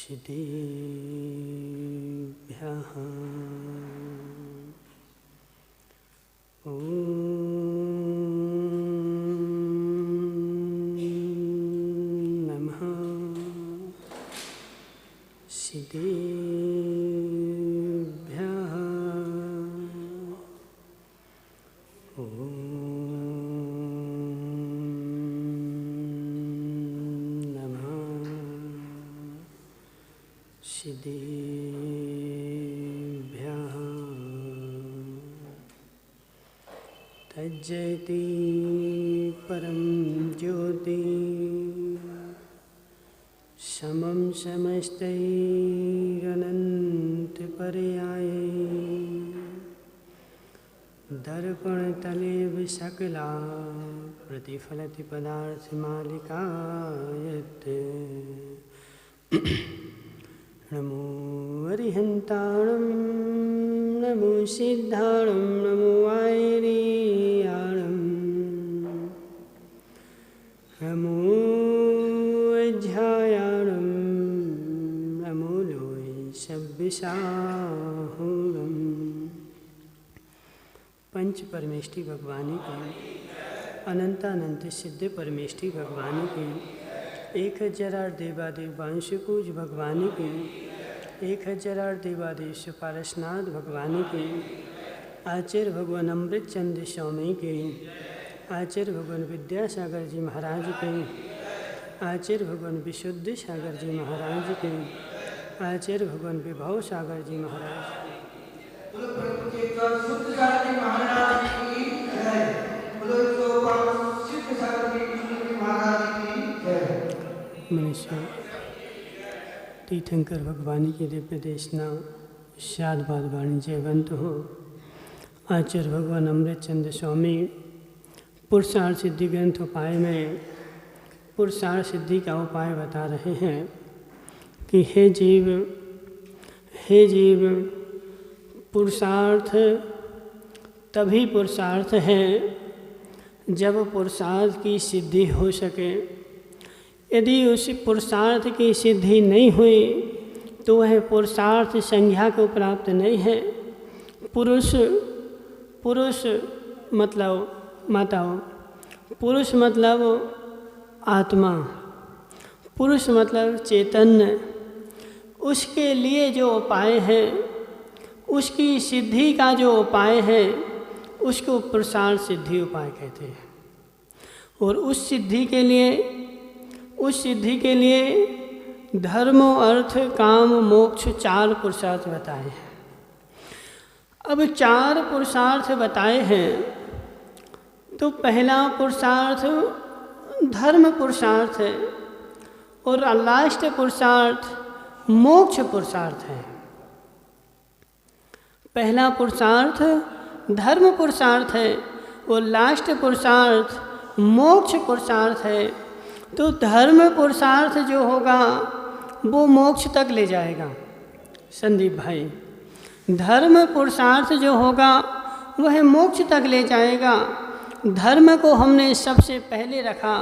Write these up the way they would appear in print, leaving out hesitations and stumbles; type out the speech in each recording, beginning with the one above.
सिद्धिभ्यः ॐ नमः सिद्धिभ्यः ॐ नमः सिद्धिभ्यः तज्जयति परं ज्योति समं समस्तैरनन्तपर्याये दर्पणतले विसकला प्रतिफलति पदार्थमालिका यत् नमो अरिहन्ताणं नमो सिद्धाणं नमो वायरीयाणं नमो अध्यायाणं नमो लोय सव्यसाहुरम्। पंच परमेष्टि भगवानी की अनंतानंत सिद्ध परमेष्टि भगवानी की 1008 देवादेव वांशुकूज भगवानी की 1008 देवादेव सुपारसनाथ भगवानी की आचार्य भगवान अमृत चंद्र स्वामी के आचार्य भगवान विद्यासागर जी महाराज के आचार्य भगवान विशुद्ध सागर जी महाराज के आचार्य भगवान विभव सागर जी महाराज मनुष्य तीर्थंकर भगवानी की दिव्य देशना शादबाद वाणी जयवंत हो। आचार्य भगवान अमृत चंद्र स्वामी पुरुषार्थ सिद्धि ग्रंथ उपाय में पुरुषार्थ सिद्धि का उपाय बता रहे हैं कि हे जीव पुरुषार्थ तभी पुरुषार्थ है जब पुरुषार्थ की सिद्धि हो सके। यदि उस पुरुषार्थ की सिद्धि नहीं हुई तो वह पुरुषार्थ संज्ञा को प्राप्त नहीं है। पुरुष मतलब माताओं, पुरुष मतलब आत्मा, पुरुष मतलब चैतन्य। उसके लिए जो उपाय है, उसकी सिद्धि का जो उपाय है उसको पुरुषार्थ सिद्धि उपाय कहते हैं। और उस सिद्धि के लिए धर्म अर्थ काम मोक्ष 4 पुरुषार्थ बताए हैं। अब 4 पुरुषार्थ बताए हैं तो पहला पुरुषार्थ धर्म पुरुषार्थ है और लास्ट पुरुषार्थ मोक्ष पुरुषार्थ है। पहला पुरुषार्थ धर्म पुरुषार्थ है और लास्ट पुरुषार्थ मोक्ष पुरुषार्थ है। तो धर्म पुरुषार्थ जो होगा वो मोक्ष तक ले जाएगा। संदीप भाई, धर्म पुरुषार्थ जो होगा वह मोक्ष तक ले जाएगा। धर्म को हमने सबसे पहले रखा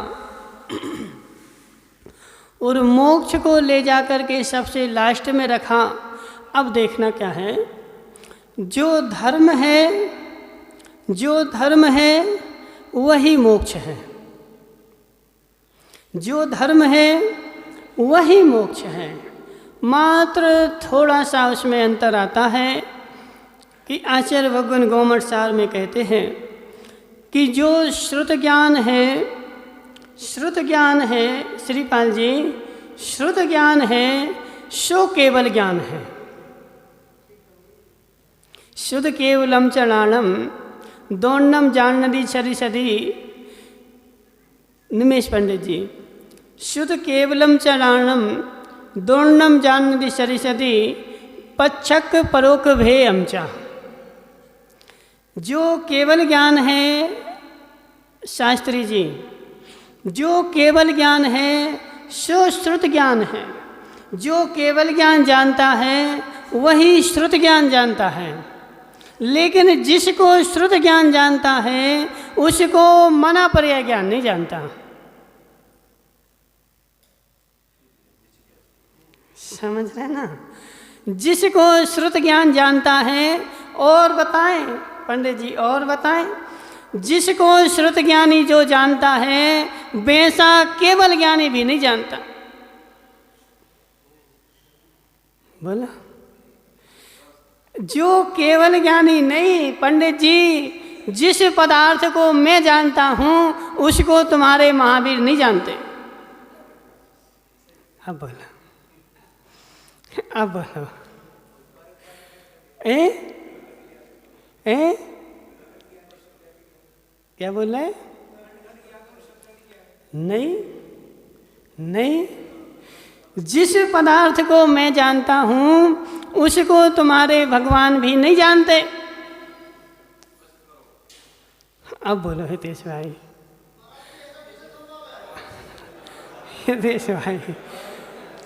और मोक्ष को ले जाकर के सबसे लास्ट में रखा। अब देखना क्या है, जो धर्म है वही मोक्ष है। जो धर्म है वही मोक्ष है। मात्र थोड़ा सा उसमें अंतर आता है कि आचार्य भगवान गौमठ सार में कहते हैं कि जो श्रुत ज्ञान है श्रीपाल जी, श्रुत ज्ञान है सो केवल ज्ञान है। शुद्ध केवलम चलाणम दौड़नम जाननदी सरिसदी। निमेश पंडित जी, शुद्ध केवलम चलाणम दौड़नम जाननदी सरिसदी पच्छक परोक भे अमचा। जो केवल ज्ञान है शास्त्री जी, जो केवल ज्ञान है सो श्रुत ज्ञान है। जो केवल ज्ञान जानता है वही श्रुत ज्ञान जानता है। लेकिन जिसको श्रुत ज्ञान जानता है उसको मना पर्याय ज्ञान नहीं जानता। समझ रहे ना? जिसको श्रुत ज्ञान जानता है, और बताएं पंडित जी, और बताएं। जिसको श्रुत ज्ञानी जो जानता है, वैसा केवल ज्ञानी भी नहीं जानता। बोलो, जो केवल ज्ञानी नहीं पंडित जी, जिस पदार्थ को मैं जानता हूं उसको तुम्हारे महावीर नहीं जानते। अब बोलो, अब बोलो। क्या बोल रहे? नहीं नहीं, जिस पदार्थ को मैं जानता हूं उसको तुम्हारे भगवान भी नहीं जानते। अब बोलो हितेश भाई, हितेश भाई,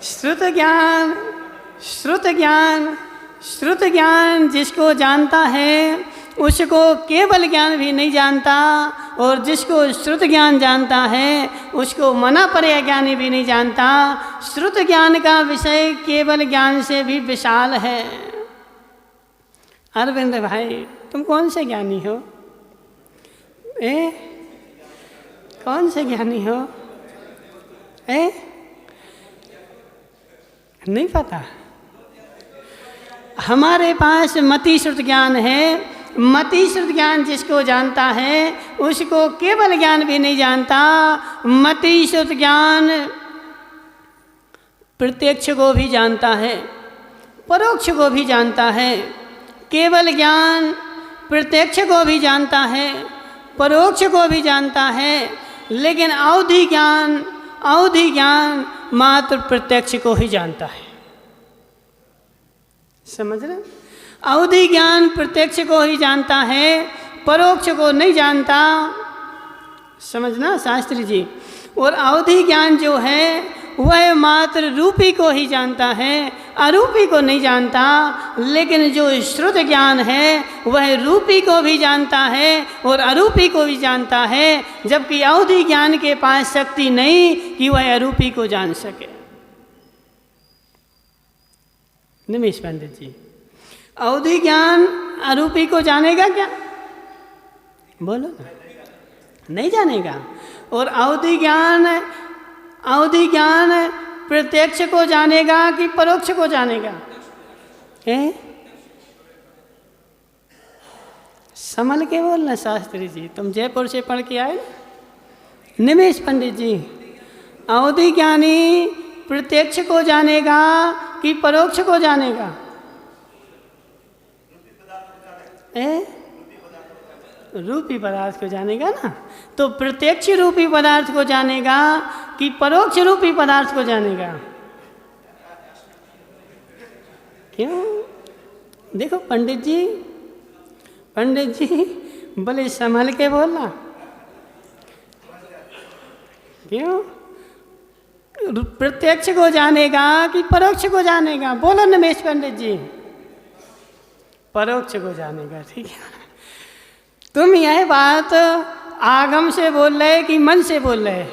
श्रुत ज्ञान, श्रुत ज्ञान, श्रुत ज्ञान जिसको जानता है उसको केवल ज्ञान भी नहीं जानता, और जिसको श्रुत ज्ञान जानता है उसको मना पर्याय ज्ञानी भी नहीं जानता। श्रुत ज्ञान का विषय केवल ज्ञान से भी विशाल है। अरविंद भाई, तुम कौन से ज्ञानी हो? कौन से ज्ञानी हो? नहीं पता। हमारे पास मति श्रुत ज्ञान है। मति श्रुत ज्ञान जिसको जानता है उसको केवल ज्ञान भी नहीं जानता। मति श्रुत ज्ञान प्रत्यक्ष को भी जानता है, परोक्ष को भी जानता है। केवल ज्ञान प्रत्यक्ष को भी जानता है, परोक्ष को भी जानता है, लेकिन अवधि ज्ञान मात्र प्रत्यक्ष को ही जानता है। समझ रहे? अवधि ज्ञान प्रत्यक्ष को ही जानता है, परोक्ष को नहीं जानता। समझना शास्त्री जी? और अवधि ज्ञान जो है वह मात्र रूपी को ही जानता है, अरूपी को नहीं जानता। लेकिन जो श्रुत ज्ञान है वह रूपी को भी जानता है और अरूपी को भी जानता है, जबकि अवधि ज्ञान के पास शक्ति नहीं कि वह अरूपी को जान सके। निमेश पंडित जी, अवधि ज्ञान अरूपी को जानेगा क्या? बोलो ना, नहीं जानेगा। और अवधि ज्ञान प्रत्यक्ष को जानेगा कि परोक्ष को जानेगा? संभल के बोलना शास्त्री जी, तुम जयपुर से पढ़ के आए। निमेश पंडित जी, अवधि ज्ञानी प्रत्यक्ष को जानेगा कि परोक्ष को जानेगा? रूपी पदार्थ को जानेगा ना। तो प्रत्यक्ष रूपी पदार्थ को जानेगा कि परोक्ष रूपी पदार्थ को जानेगा? क्यों? देखो पंडित जी बोले संभल के बोलना। क्यों? प्रत्यक्ष को जानेगा कि परोक्ष को जानेगा? बोलो नमेश पंडित जी। परोक्ष को जानेगा। ठीक है। तुम यह बात आगम से बोल रहे कि मन से बोल रहे?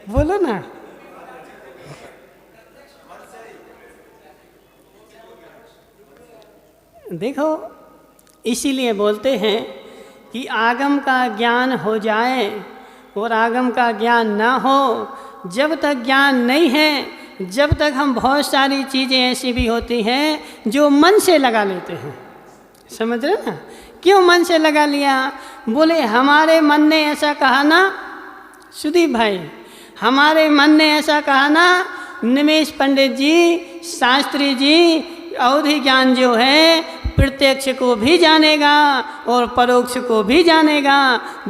बोलो ना। देखो, इसीलिए बोलते हैं कि आगम का ज्ञान हो जाए और आगम का ज्ञान ना हो। जब तक ज्ञान नहीं है, जब तक हम बहुत सारी चीज़ें ऐसी भी होती हैं जो मन से लगा लेते हैं। समझ रहे ना? क्यों मन से लगा लिया? बोले हमारे मन ने ऐसा कहा ना सुदीप भाई, हमारे मन ने ऐसा कहा ना। निमेश पंडित जी, शास्त्री जी, अवधि ज्ञान जो है प्रत्यक्ष को भी जानेगा और परोक्ष को भी जानेगा,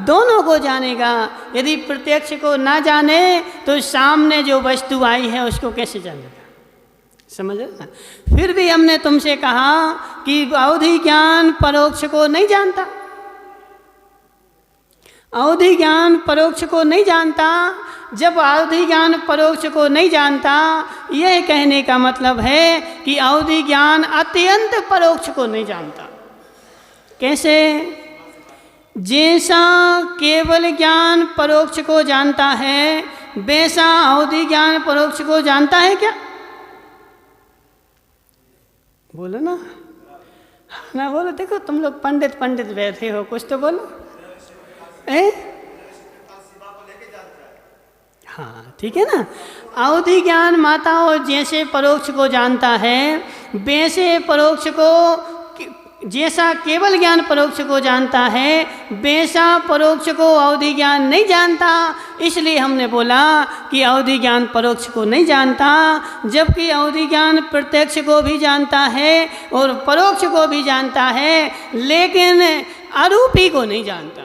दोनों को जानेगा। यदि प्रत्यक्ष को ना जाने तो सामने जो वस्तु आई है उसको कैसे जानेगा? समझ रहे ना? फिर भी हमने तुमसे कहा कि अवधि ज्ञान परोक्ष को नहीं जानता। अवधि ज्ञान परोक्ष को नहीं जानता। जब अवधि ज्ञान परोक्ष को नहीं जानता, यह कहने का मतलब है कि अवधि ज्ञान अत्यंत परोक्ष को नहीं जानता। कैसे? जैसा केवल ज्ञान परोक्ष को जानता है, वैसा अवधि ज्ञान परोक्ष को जानता है क्या? बोलो ना, ना बोलो। देखो तुम लोग पंडित पंडित बैठे हो, कुछ तो बोलो। हाँ ठीक है ना। अवधि ज्ञान माताओं जैसे परोक्ष को जानता है, वैसे परोक्ष को, जैसा केवल ज्ञान परोक्ष को जानता है, वैसा परोक्ष को अवधि ज्ञान नहीं जानता। इसलिए हमने बोला कि अवधि ज्ञान परोक्ष को नहीं जानता, जबकि अवधि ज्ञान प्रत्यक्ष को भी जानता है और परोक्ष को भी जानता है, लेकिन अरूपी को नहीं जानता।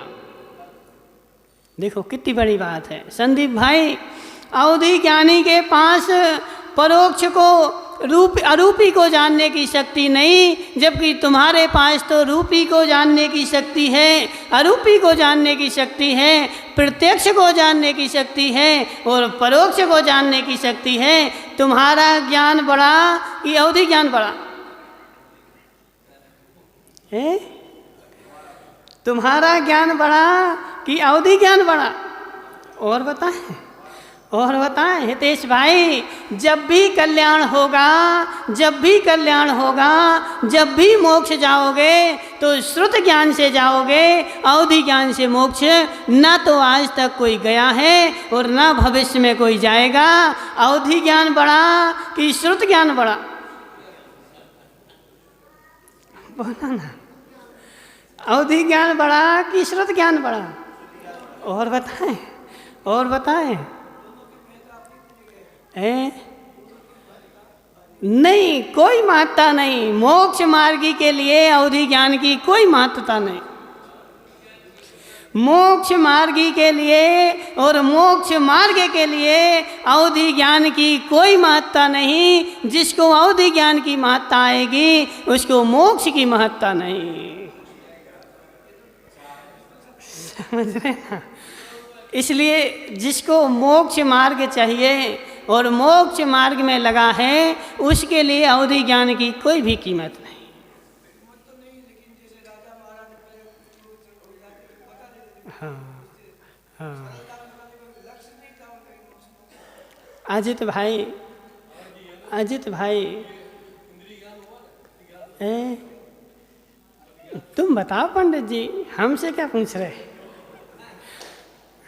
देखो कितनी बड़ी बात है संदीप भाई। अवधि ज्ञानी के पास परोक्ष को अरूपी को जानने की शक्ति नहीं, जबकि तुम्हारे पास तो रूपी को जानने की शक्ति है, अरूपी को जानने की शक्ति है, प्रत्यक्ष को जानने की शक्ति है और परोक्ष को जानने की शक्ति है। तुम्हारा ज्ञान बड़ा कि अवधि ज्ञान बड़ा है? तुम्हारा ज्ञान बड़ा कि अवधि ज्ञान बड़ा? और बताएं, और बताएं हितेश भाई। जब भी कल्याण होगा, जब भी कल्याण होगा, जब भी मोक्ष जाओगे तो श्रुत ज्ञान से जाओगे, अवधि ज्ञान से मोक्ष ना तो आज तक कोई गया है और ना भविष्य में कोई जाएगा। अवधि ज्ञान बड़ा कि श्रुत ज्ञान बड़ा? बोला ना, अवधि ज्ञान बड़ा कि श्रुत ज्ञान बड़ा? और बताएं, और बताएं। नहीं, कोई महत्ता नहीं। मोक्ष मार्गी के लिए अवधि ज्ञान की कोई महत्ता नहीं। मोक्ष मार्गी के लिए और मोक्ष मार्ग के लिए अवधि ज्ञान की कोई महत्ता नहीं। जिसको अवधि ज्ञान की महत्ता आएगी उसको मोक्ष की महत्ता नहीं। समझ रहे ना? इसलिए जिसको मोक्ष मार्ग चाहिए और मोक्ष मार्ग में लगा है, उसके लिए अवधि ज्ञान की कोई भी कीमत नहीं। हाँ हाँ। अजित भाई, अजित भाई, तुम बताओ पंडित जी, हमसे क्या पूछ रहे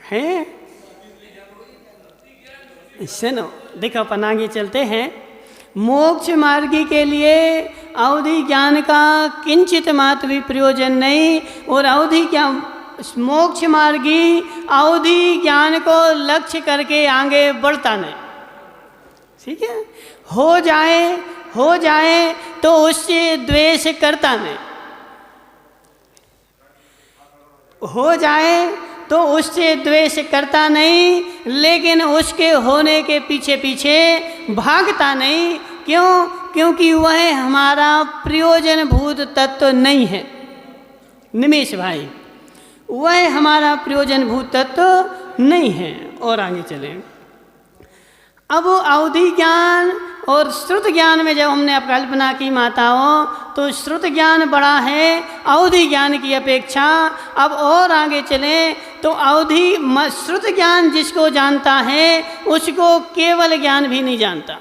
हैं? सुनो, देखो अपन आगे चलते हैं। मोक्ष मार्गी के लिए अवधि ज्ञान का किंचित मात्र भी प्रयोजन नहीं, और अवधि ज्ञान, मोक्ष मार्गी अवधि ज्ञान को लक्ष्य करके आगे बढ़ता नहीं। ठीक है? हो जाए तो उससे द्वेष करता नहीं, हो जाए तो उससे द्वेष करता नहीं, लेकिन उसके होने के पीछे पीछे भागता नहीं। क्यों? क्योंकि वह हमारा प्रयोजनभूत तत्व नहीं है निमेश भाई, वह हमारा प्रयोजनभूत तत्व नहीं है। और आगे चलें। अब अवधि ज्ञान और श्रुत ज्ञान में जब हमने कल्पना की माताओं, तो श्रुत ज्ञान बड़ा है अवधि ज्ञान की अपेक्षा। अब और आगे चलें तो अवधि श्रुत ज्ञान जिसको जानता है उसको केवल ज्ञान भी नहीं जानता।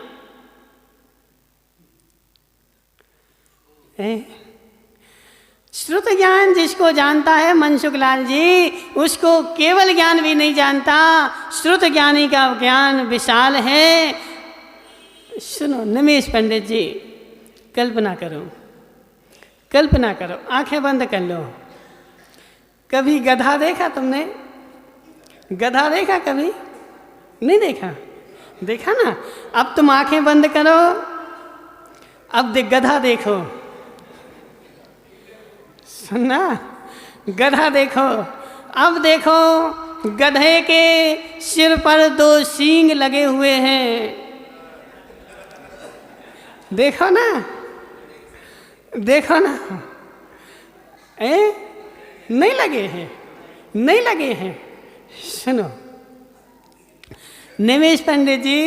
श्रुत ज्ञान जिसको जानता है मनसुख लाल जी, उसको केवल ज्ञान भी नहीं जानता। श्रुत ज्ञानी का ज्ञान विशाल है। सुनो निमेश पंडित जी, कल्पना करो, कल्पना करो, आंखें बंद कर लो। कभी गधा देखा तुमने? गधा देखा कभी? नहीं देखा? देखा ना? अब तुम आंखें बंद करो, अब गधा देखो। सुनना, गधा देखो। अब देखो, गधे के सिर पर 2 सींग लगे हुए हैं। देखो ना, देखो ना। नहीं लगे हैं, नहीं लगे हैं। सुनो निमेश पंडित जी,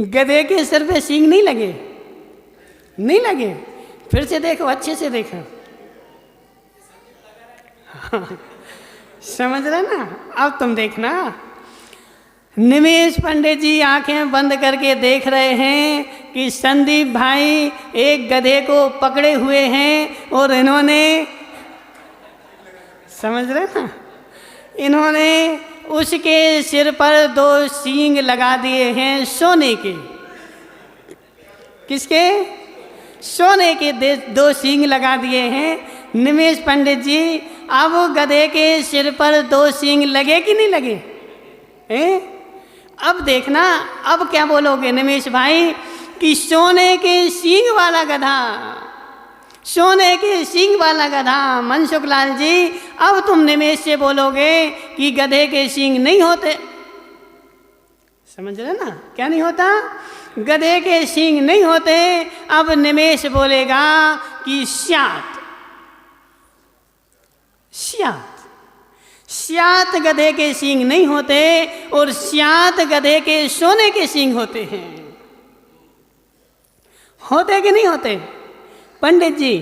गधे के सिर पे सींग नहीं लगे, नहीं लगे। फिर से देखो, अच्छे से देखो। समझ रहे ना? अब तुम देखना, निमेश पंडित जी आंखें बंद करके देख रहे हैं कि संदीप भाई एक गधे को पकड़े हुए हैं और इन्होंने, समझ रहे ना, इन्होंने उसके सिर पर 2 सींग लगा दिए हैं सोने के। किसके? सोने के 2 सींग लगा दिए हैं निमेश पंडित जी। अब गधे के सिर पर 2 सींग लगे कि नहीं लगे? अब देखना, अब क्या बोलोगे निमेश भाई कि सोने के सींग वाला गधा, सोने के सींग वाला गधा। मनसुख लाल जी, अब तुम निमेश से बोलोगे कि गधे के सींग नहीं होते। समझ रहे ना, क्या नहीं होता? गधे के सींग नहीं होते। अब निमेश बोलेगा कि स्यात, स्यात, स्यात गधे के सींग नहीं होते और स्यात गधे के सोने के सींग होते हैं। होते कि नहीं होते पंडित जी?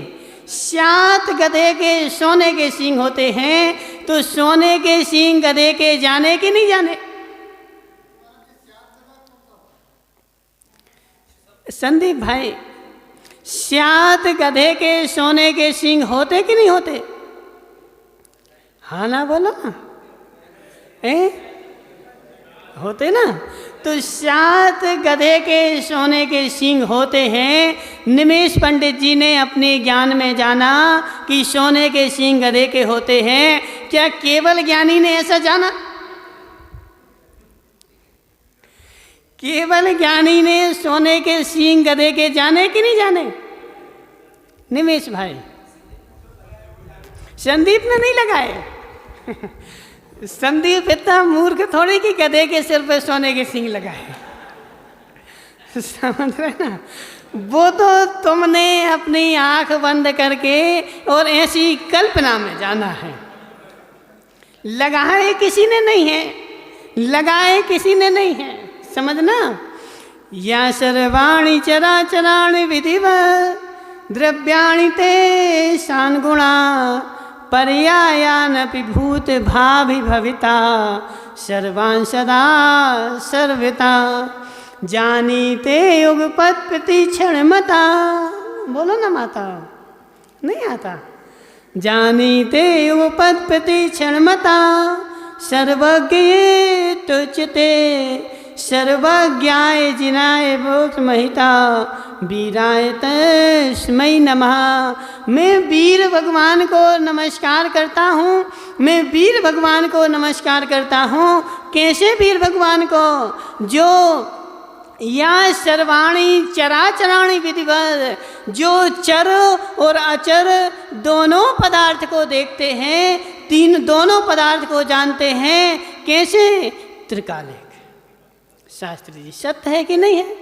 स्यात गधे के सोने के सींग होते हैं, तो सोने के सींग गधे के जाने कि नहीं जाने? संदीप भाई, स्यात गधे के सोने के सींग होते कि नहीं होते? हाँ ना बोलो ना, होते ना। तो स्यात गधे के सोने के सींग होते हैं। निमेश पंडित जी ने अपने ज्ञान में जाना कि सोने के सींग गधे के होते हैं। क्या केवल ज्ञानी ने ऐसा जाना? केवल ज्ञानी ने सोने के सींग गधे के जाने कि नहीं जाने? निमेश भाई, संदीप ने नहीं लगाए। संदीप इतना मूर्ख थोड़ी कि गधे के सिर पे सोने के सींग लगाए। समझ रहे ना? वो तो तुमने अपनी आंख बंद करके और ऐसी कल्पना में जाना है। लगाए किसी ने नहीं है, लगाए किसी ने नहीं है। समझना, या सर्वाणि चराचराणि विधिवत् द्रव्याणि ते शान गुणा पर्यायानपि भूत भावि भविता सर्वान् सदा सर्वता जानीते युगपत् प्रतिक्षणमता। बोलो ना माता, नहीं आता? जानीते युगपत् प्रतिक्षणमता सर्वज्ञ तुच्यते सर्वज्ञाय जिनाय भोक्त महिता वीराय तस्मै नमः। मैं वीर भगवान को नमस्कार करता हूँ, मैं वीर भगवान को नमस्कार करता हूँ। कैसे वीर भगवान को? जो या सर्वाणि चराचराणि विधिवत्, जो चर और अचर दोनों पदार्थ को देखते हैं, दोनों पदार्थ को जानते हैं। कैसे? त्रिकालिक। शास्त्री जी, सत्य है कि नहीं है?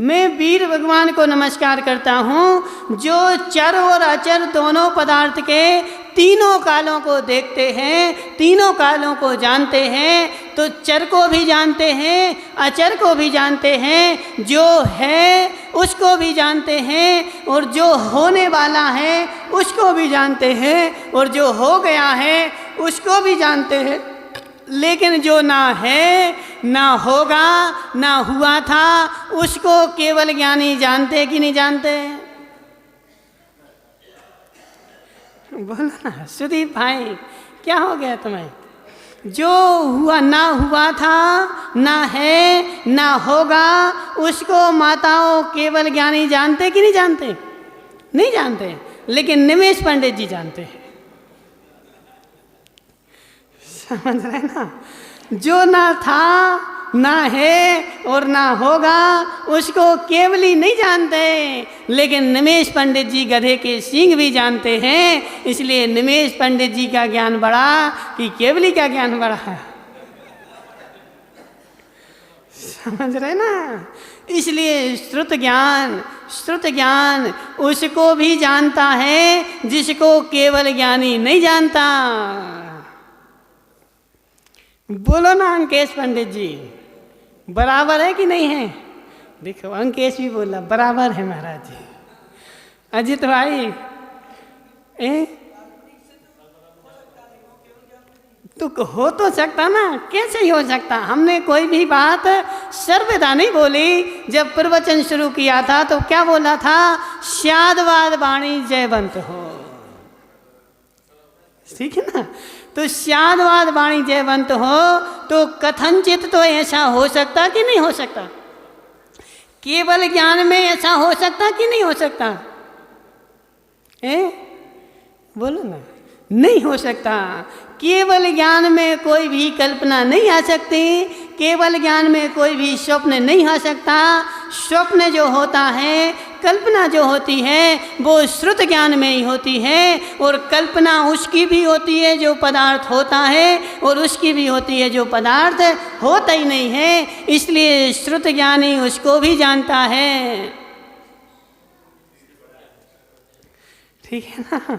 मैं वीर भगवान को नमस्कार करता हूँ जो चर और अचर दोनों पदार्थ के तीनों कालों को देखते हैं, तीनों कालों को जानते हैं। तो चर को भी जानते हैं, अचर को भी जानते हैं, जो है उसको भी जानते हैं और जो होने वाला है उसको भी जानते हैं और जो हो गया है उसको भी जानते हैं। लेकिन जो ना है, ना होगा, ना हुआ था, उसको केवल ज्ञानी जानते कि नहीं जानते? बोलो ना सुदीप भाई, क्या हो गया तुम्हें? जो हुआ, ना हुआ था, ना है, ना होगा, उसको माताओं केवल ज्ञानी जानते कि नहीं जानते? नहीं जानते। लेकिन निमेश पंडित जी जानते हैं। समझ रहे ना? जो ना था, ना है और ना होगा, उसको केवली नहीं जानते। लेकिन निमेश पंडित जी गधे के सींग भी जानते हैं। इसलिए निमेश पंडित जी का ज्ञान बढ़ा कि केवली का ज्ञान बढ़ा है। समझ रहे ना? इसलिए श्रुत ज्ञान उसको भी जानता है जिसको केवल ज्ञानी नहीं जानता। बोलो ना अंकेश पंडित जी, बराबर है कि नहीं है? देखो अंकेश भी बोला बराबर है महाराज जी। अजित भाई तो हो तो सकता ना, कैसे ही हो सकता। हमने कोई भी बात सर्वदा नहीं बोली। जब प्रवचन शुरू किया था तो क्या बोला था? स्यादवाद वाणी जयवंत हो, ठीक है ना। तो स्यादवाद वाणी जयवंत हो, तो कथनचित तो ऐसा हो सकता कि नहीं हो सकता? केवल ज्ञान में ऐसा हो सकता कि नहीं हो सकता? बोलो ना, नहीं हो सकता। केवल ज्ञान में कोई भी कल्पना नहीं आ सकती, केवल ज्ञान में कोई भी स्वप्न नहीं आ सकता। स्वप्न जो होता है, कल्पना जो होती है, वो श्रुत ज्ञान में ही होती है। और कल्पना उसकी भी होती है जो पदार्थ होता है, और उसकी भी होती है जो पदार्थ होता ही नहीं है। इसलिए श्रुत ज्ञानी उसको भी जानता है, ठीक है ना।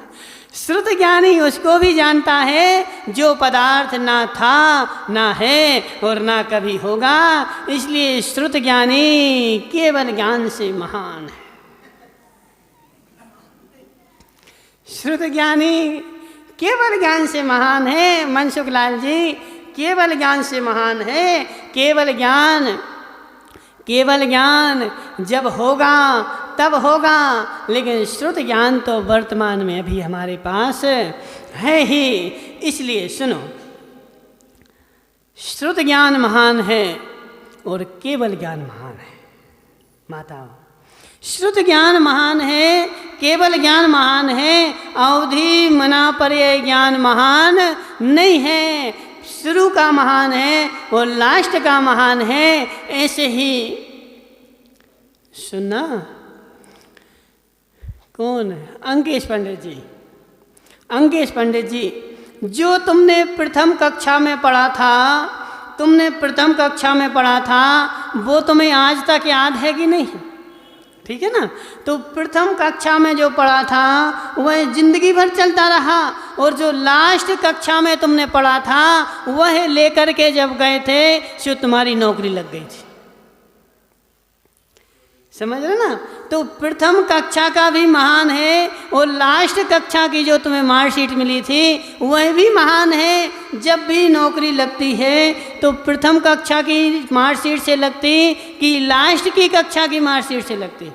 श्रुत ज्ञानी उसको भी जानता है जो पदार्थ ना था, ना है और ना कभी होगा। इसलिए श्रुत ज्ञानी केवल ज्ञान से महान है। श्रुत ज्ञानी केवल ज्ञान से महान है। मनसुख लाल जी, केवल ज्ञान से महान है। केवल ज्ञान जब होगा तब होगा, लेकिन श्रुत ज्ञान तो वर्तमान में अभी हमारे पास है ही। इसलिए सुनो, श्रुत ज्ञान महान है और केवल ज्ञान महान है। माताओं, श्रुत ज्ञान महान है, केवल ज्ञान महान है। अवधि मना पर्याय ज्ञान महान नहीं है। शुरू का महान है और लास्ट का महान है। ऐसे ही सुनना, कौन? अंकेश पंडित जी। अंकेश पंडित जी, जो तुमने प्रथम कक्षा में पढ़ा था, वो तुम्हें आज तक याद है कि नहीं? ठीक है ना। तो प्रथम कक्षा में जो पढ़ा था वह जिंदगी भर चलता रहा, और जो लास्ट कक्षा में तुमने पढ़ा था वह लेकर के जब गए थे सो तुम्हारी नौकरी लग गई थी। समझ रहे ना। तो प्रथम कक्षा का भी महान है, और लास्ट कक्षा की जो तुम्हें मार्कशीट मिली थी वह भी महान है। जब भी नौकरी लगती है तो प्रथम कक्षा की मार्कशीट से लगती कि लास्ट की कक्षा की मार्कशीट से लगती?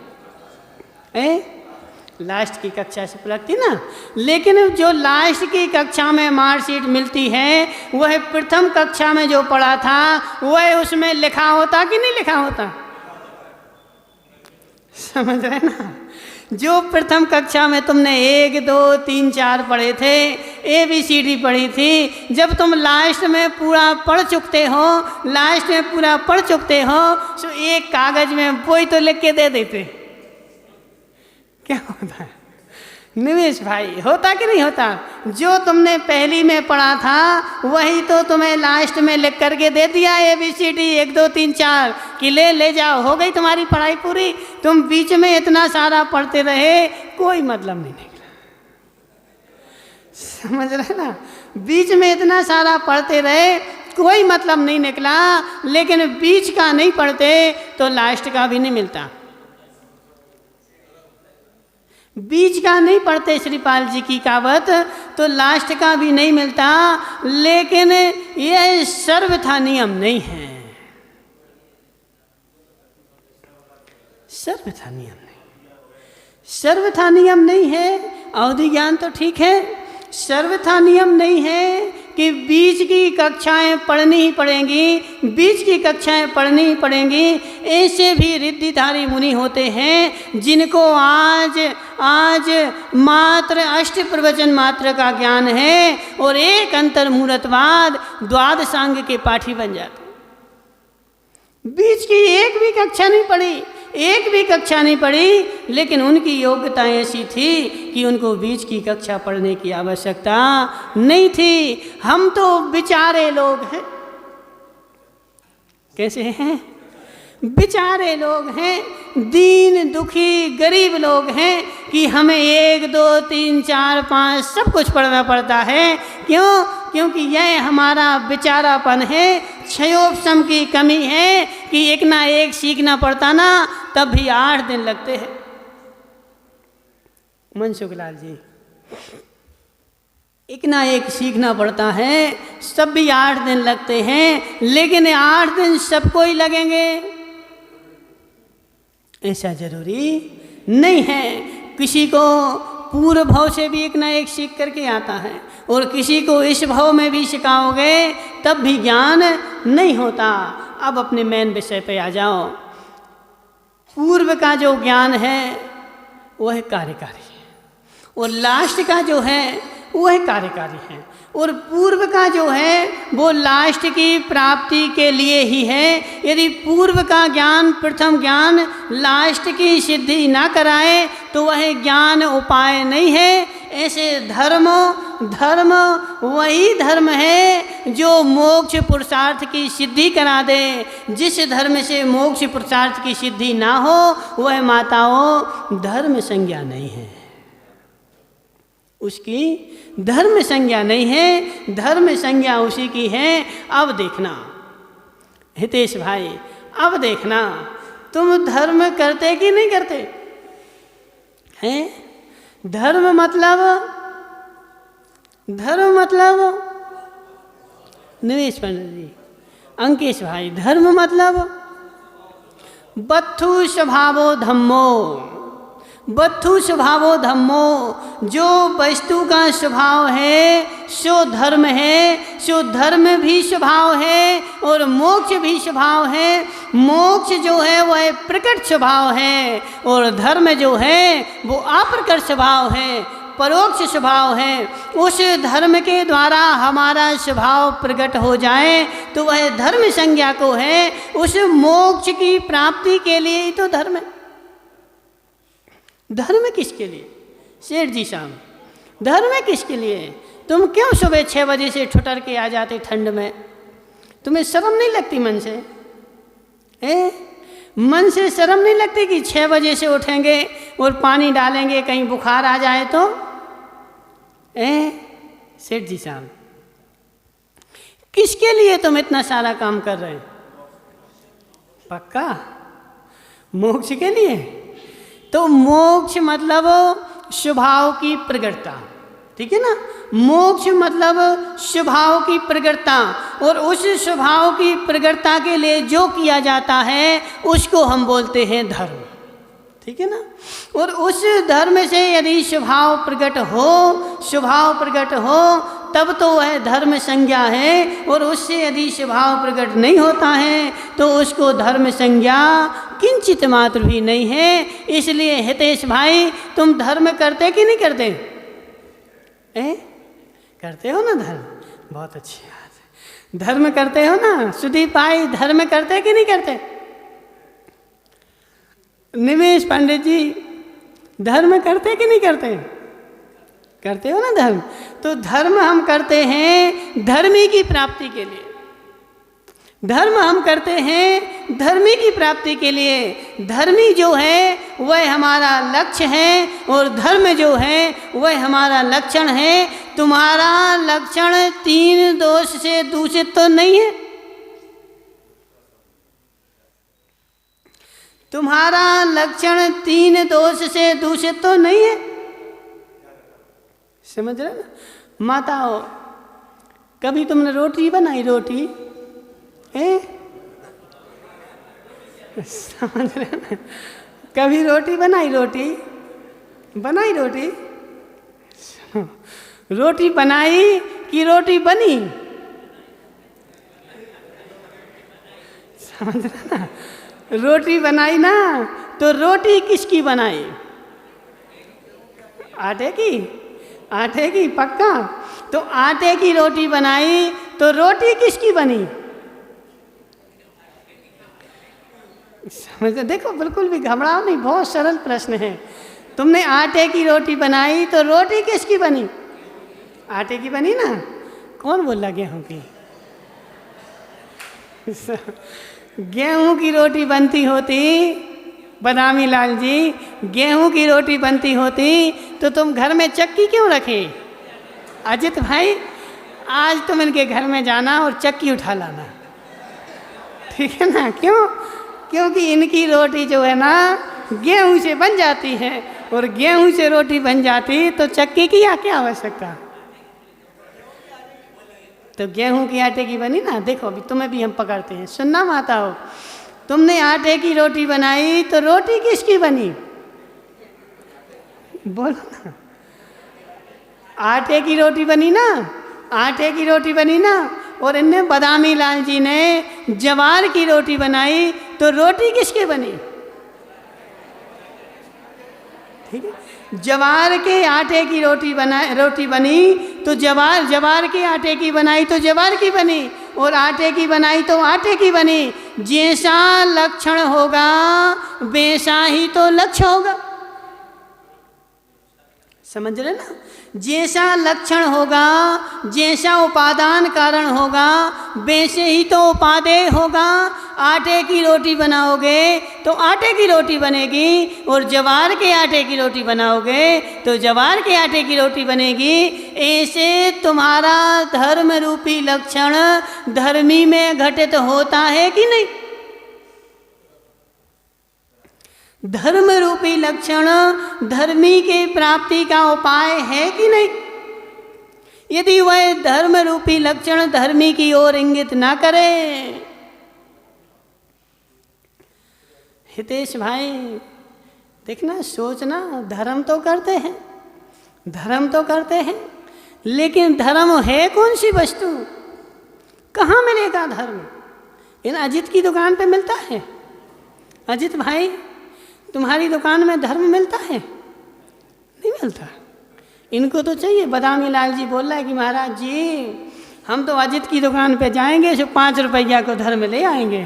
लास्ट की कक्षा से लगती ना। लेकिन जो लास्ट की कक्षा में मार्कशीट मिलती है वह प्रथम कक्षा में जो पढ़ा था वह उसमें लिखा होता कि नहीं लिखा होता? समझ रहे ना। जो प्रथम कक्षा में तुमने 1, 2, 3, 4 पढ़े थे, ABCD पढ़ी थी, जब तुम लास्ट में पूरा पढ़ चुकते हो तो एक कागज में वही तो लिख के दे देते। क्या होता है निवेश भाई? होता कि नहीं होता? जो तुमने पहली में पढ़ा था वही तो तुम्हें लास्ट में लिख करके दे दिया, ABCD 1, 2, 3, 4 कि ले जाओ, हो गई तुम्हारी पढ़ाई पूरी। तुम बीच में इतना सारा पढ़ते रहे, कोई मतलब नहीं निकला। समझ रहे ना। बीच में इतना सारा पढ़ते रहे, कोई मतलब नहीं निकला। लेकिन बीच का नहीं पढ़ते तो लास्ट का भी नहीं मिलता। बीच का नहीं पढ़ते श्रीपाल जी की कहावत, तो लास्ट का भी नहीं मिलता। लेकिन यह सर्वथा नियम नहीं है। सर्वथा नियम नहीं है। अवधि ज्ञान तो ठीक है, सर्वथा नियम नहीं है कि बीच की कक्षाएं पढ़नी ही पड़ेंगी। ऐसे भी रिद्धिधारी मुनि होते हैं जिनको आज मात्र अष्ट प्रवचन मात्र का ज्ञान है और एक अंतर्मूलत्वाद द्वादशांग के पाठी बन जाते। बीच की एक भी कक्षा नहीं पढ़ी, लेकिन उनकी योग्यता ऐसी थी कि उनको बीच की कक्षा पढ़ने की आवश्यकता नहीं थी। हम तो बेचारे लोग हैं। कैसे हैं? बेचारे लोग हैं, दीन दुखी गरीब लोग हैं कि हमें 1, 2, 3, 4, 5 सब कुछ पढ़ना पड़ता है। क्यों? क्योंकि यह हमारा बेचारापन है, क्षयोपशम की कमी है कि एक ना एक सीखना पड़ता ना, तब भी 8 दिन लगते हैं। मनसुख लाल जी, एक ना एक सीखना पड़ता है। सब भी 8 दिन लगते हैं, लेकिन 8 दिन सबको ही लगेंगे ऐसा जरूरी नहीं है। किसी को पूर्व भाव से भी एक ना एक सीख करके आता है, और किसी को इस भाव में भी सिखाओगे तब भी ज्ञान नहीं होता। अब अपने मेन विषय पे आ जाओ। पूर्व का जो ज्ञान है वह कार्यकारी है, और लास्ट का जो है वह कार्यकारी है। और पूर्व का जो है वो लास्ट की प्राप्ति के लिए ही है। यदि पूर्व का ज्ञान, प्रथम ज्ञान लास्ट की सिद्धि ना कराए तो वह ज्ञान उपाय नहीं है। ऐसे धर्म वही धर्म है जो मोक्ष पुरुषार्थ की सिद्धि करा दे। जिस धर्म से मोक्ष पुरुषार्थ की सिद्धि ना हो वह माताओं धर्म संज्ञा नहीं है, उसकी धर्म संज्ञा नहीं है। धर्म संज्ञा उसी की है। अब देखना हितेश भाई, अब देखना तुम धर्म करते कि नहीं करते हैं? धर्म मतलब निवेश पंडित जी, अंकेश भाई, धर्म मतलब बत्थु स्वभावो धम्मो। बत्थु स्वभावो धम्मो, जो वस्तु का स्वभाव है सो धर्म है, सो धर्म भी स्वभाव है और मोक्ष भी स्वभाव है। मोक्ष जो है वह प्रकट स्वभाव है, और धर्म जो है वो अप्रकट स्वभाव है, परोक्ष स्वभाव है। उस धर्म के द्वारा हमारा स्वभाव प्रकट हो जाए तो वह धर्म संज्ञा को है। उस मोक्ष की प्राप्ति के लिए ही तो धर्म है। धर्म किसके लिए सेठ जी साहब? धर्म किसके लिए? तुम क्यों सुबह 6 बजे से ठुटर के आ जाते ठंड में? तुम्हें शर्म नहीं लगती मन से? मन से शर्म नहीं लगती कि 6 बजे से उठेंगे और पानी डालेंगे, कहीं बुखार आ जाए तो? सेठ जी साहब, किसके लिए तुम इतना सारा काम कर रहे हैं? पक्का मोक्ष के लिए? तो मोक्ष मतलब स्वभाव की प्रगटता, ठीक है ना? मोक्ष मतलब स्वभाव की प्रगटता, और उस स्वभाव की प्रगटता के लिए जो किया जाता है उसको हम बोलते हैं धर्म, ठीक है ना? और उस धर्म से यदि स्वभाव प्रकट हो तब तो वह धर्म संज्ञा है, और उससे यदि स्वभाव प्रकट नहीं होता है तो उसको धर्म संज्ञा किंचित मात्र भी नहीं है। इसलिए हितेश भाई, तुम धर्म करते कि नहीं करते? करते हो ना धर्म? बहुत अच्छी बात है, धर्म करते हो ना? सुदीप भाई, धर्म करते कि नहीं करते? निवेश पंडित जी, धर्म करते कि नहीं करते? करते हो ना धर्म? तो धर्म हम करते हैं धर्मी की प्राप्ति के लिए। धर्म हम करते हैं धर्मी की प्राप्ति के लिए। धर्मी जो है वह हमारा लक्ष्य है, और धर्म जो है वह हमारा लक्षण है। तुम्हारा लक्षण 3 दोष से दूषित तो नहीं है? तुम्हारा लक्षण 3 दोष से दूषित तो नहीं है? समझ रहे ना? माताओं, कभी तुमने रोटी बनाई? रोटी समझ रहे ना? कभी रोटी बनाई? रोटी रोटी बनाई कि रोटी बनी? समझ रहे ना? रोटी बनाई ना, तो रोटी किसकी बनाई? आटे की पक्का? तो आटे की रोटी बनाई तो रोटी किसकी बनी? समझ? देखो, बिल्कुल भी घबराओ नहीं, बहुत सरल प्रश्न है। तुमने आटे की रोटी बनाई तो रोटी किसकी बनी? आटे की बनी ना? कौन बोल रहा गेहूं की? गेहूं की रोटी बनती होती, बदामी लाल जी, गेहूं की रोटी बनती होती तो तुम घर में चक्की क्यों रखे? अजित भाई, आज तुम इनके घर में जाना और चक्की उठा लाना, ठीक है ना? क्यों? क्योंकि इनकी रोटी जो है ना गेहूं से बन जाती है, और गेहूं से रोटी बन जाती तो चक्की की क्या आवश्यकता? तो गेहूं के आटे की बनी ना। देखो अभी तुम्हें भी हम पकड़ते हैं, सुनना माता हो। तुमने आटे की रोटी बनाई तो रोटी किसकी बनी? बोलो ना। आटे की रोटी बनी ना, आटे की रोटी बनी ना। और इनने बदामी लाल जी ने जवार की रोटी बनाई तो रोटी किसकी बनी? ठीक है, जवार के आटे की रोटी बनी तो जवार के आटे की बनाई तो जवार की बनी, और आटे की बनाई तो आटे की बनी। जैसा लक्षण होगा वैसा ही तो लक्ष्य होगा। समझ रहे ना? जैसा लक्षण होगा, जैसा उपादान कारण होगा, वैसे ही तो उपादेय होगा। आटे की रोटी बनाओगे तो आटे की रोटी बनेगी, और जवार के आटे की रोटी बनाओगे तो जवार के आटे की रोटी बनेगी। ऐसे तुम्हारा धर्म रूपी लक्षण धर्मी में घटित होता है कि नहीं? धर्म रूपी लक्षण धर्मी के प्राप्ति का उपाय है कि नहीं? यदि वह धर्म रूपी लक्षण धर्मी की ओर इंगित ना करे। हितेश भाई देखना, सोचना, धर्म तो करते हैं, धर्म तो करते हैं, लेकिन धर्म है कौन सी वस्तु? कहाँ मिलेगा धर्म? इन अजित की दुकान पे मिलता है? अजित भाई तुम्हारी दुकान में धर्म मिलता है? नहीं मिलता। इनको तो चाहिए। बदामी लाल जी बोल रहा है कि महाराज जी हम तो अजित की दुकान पे जाएंगे, सो 5 रुपया को धर्म ले आएंगे।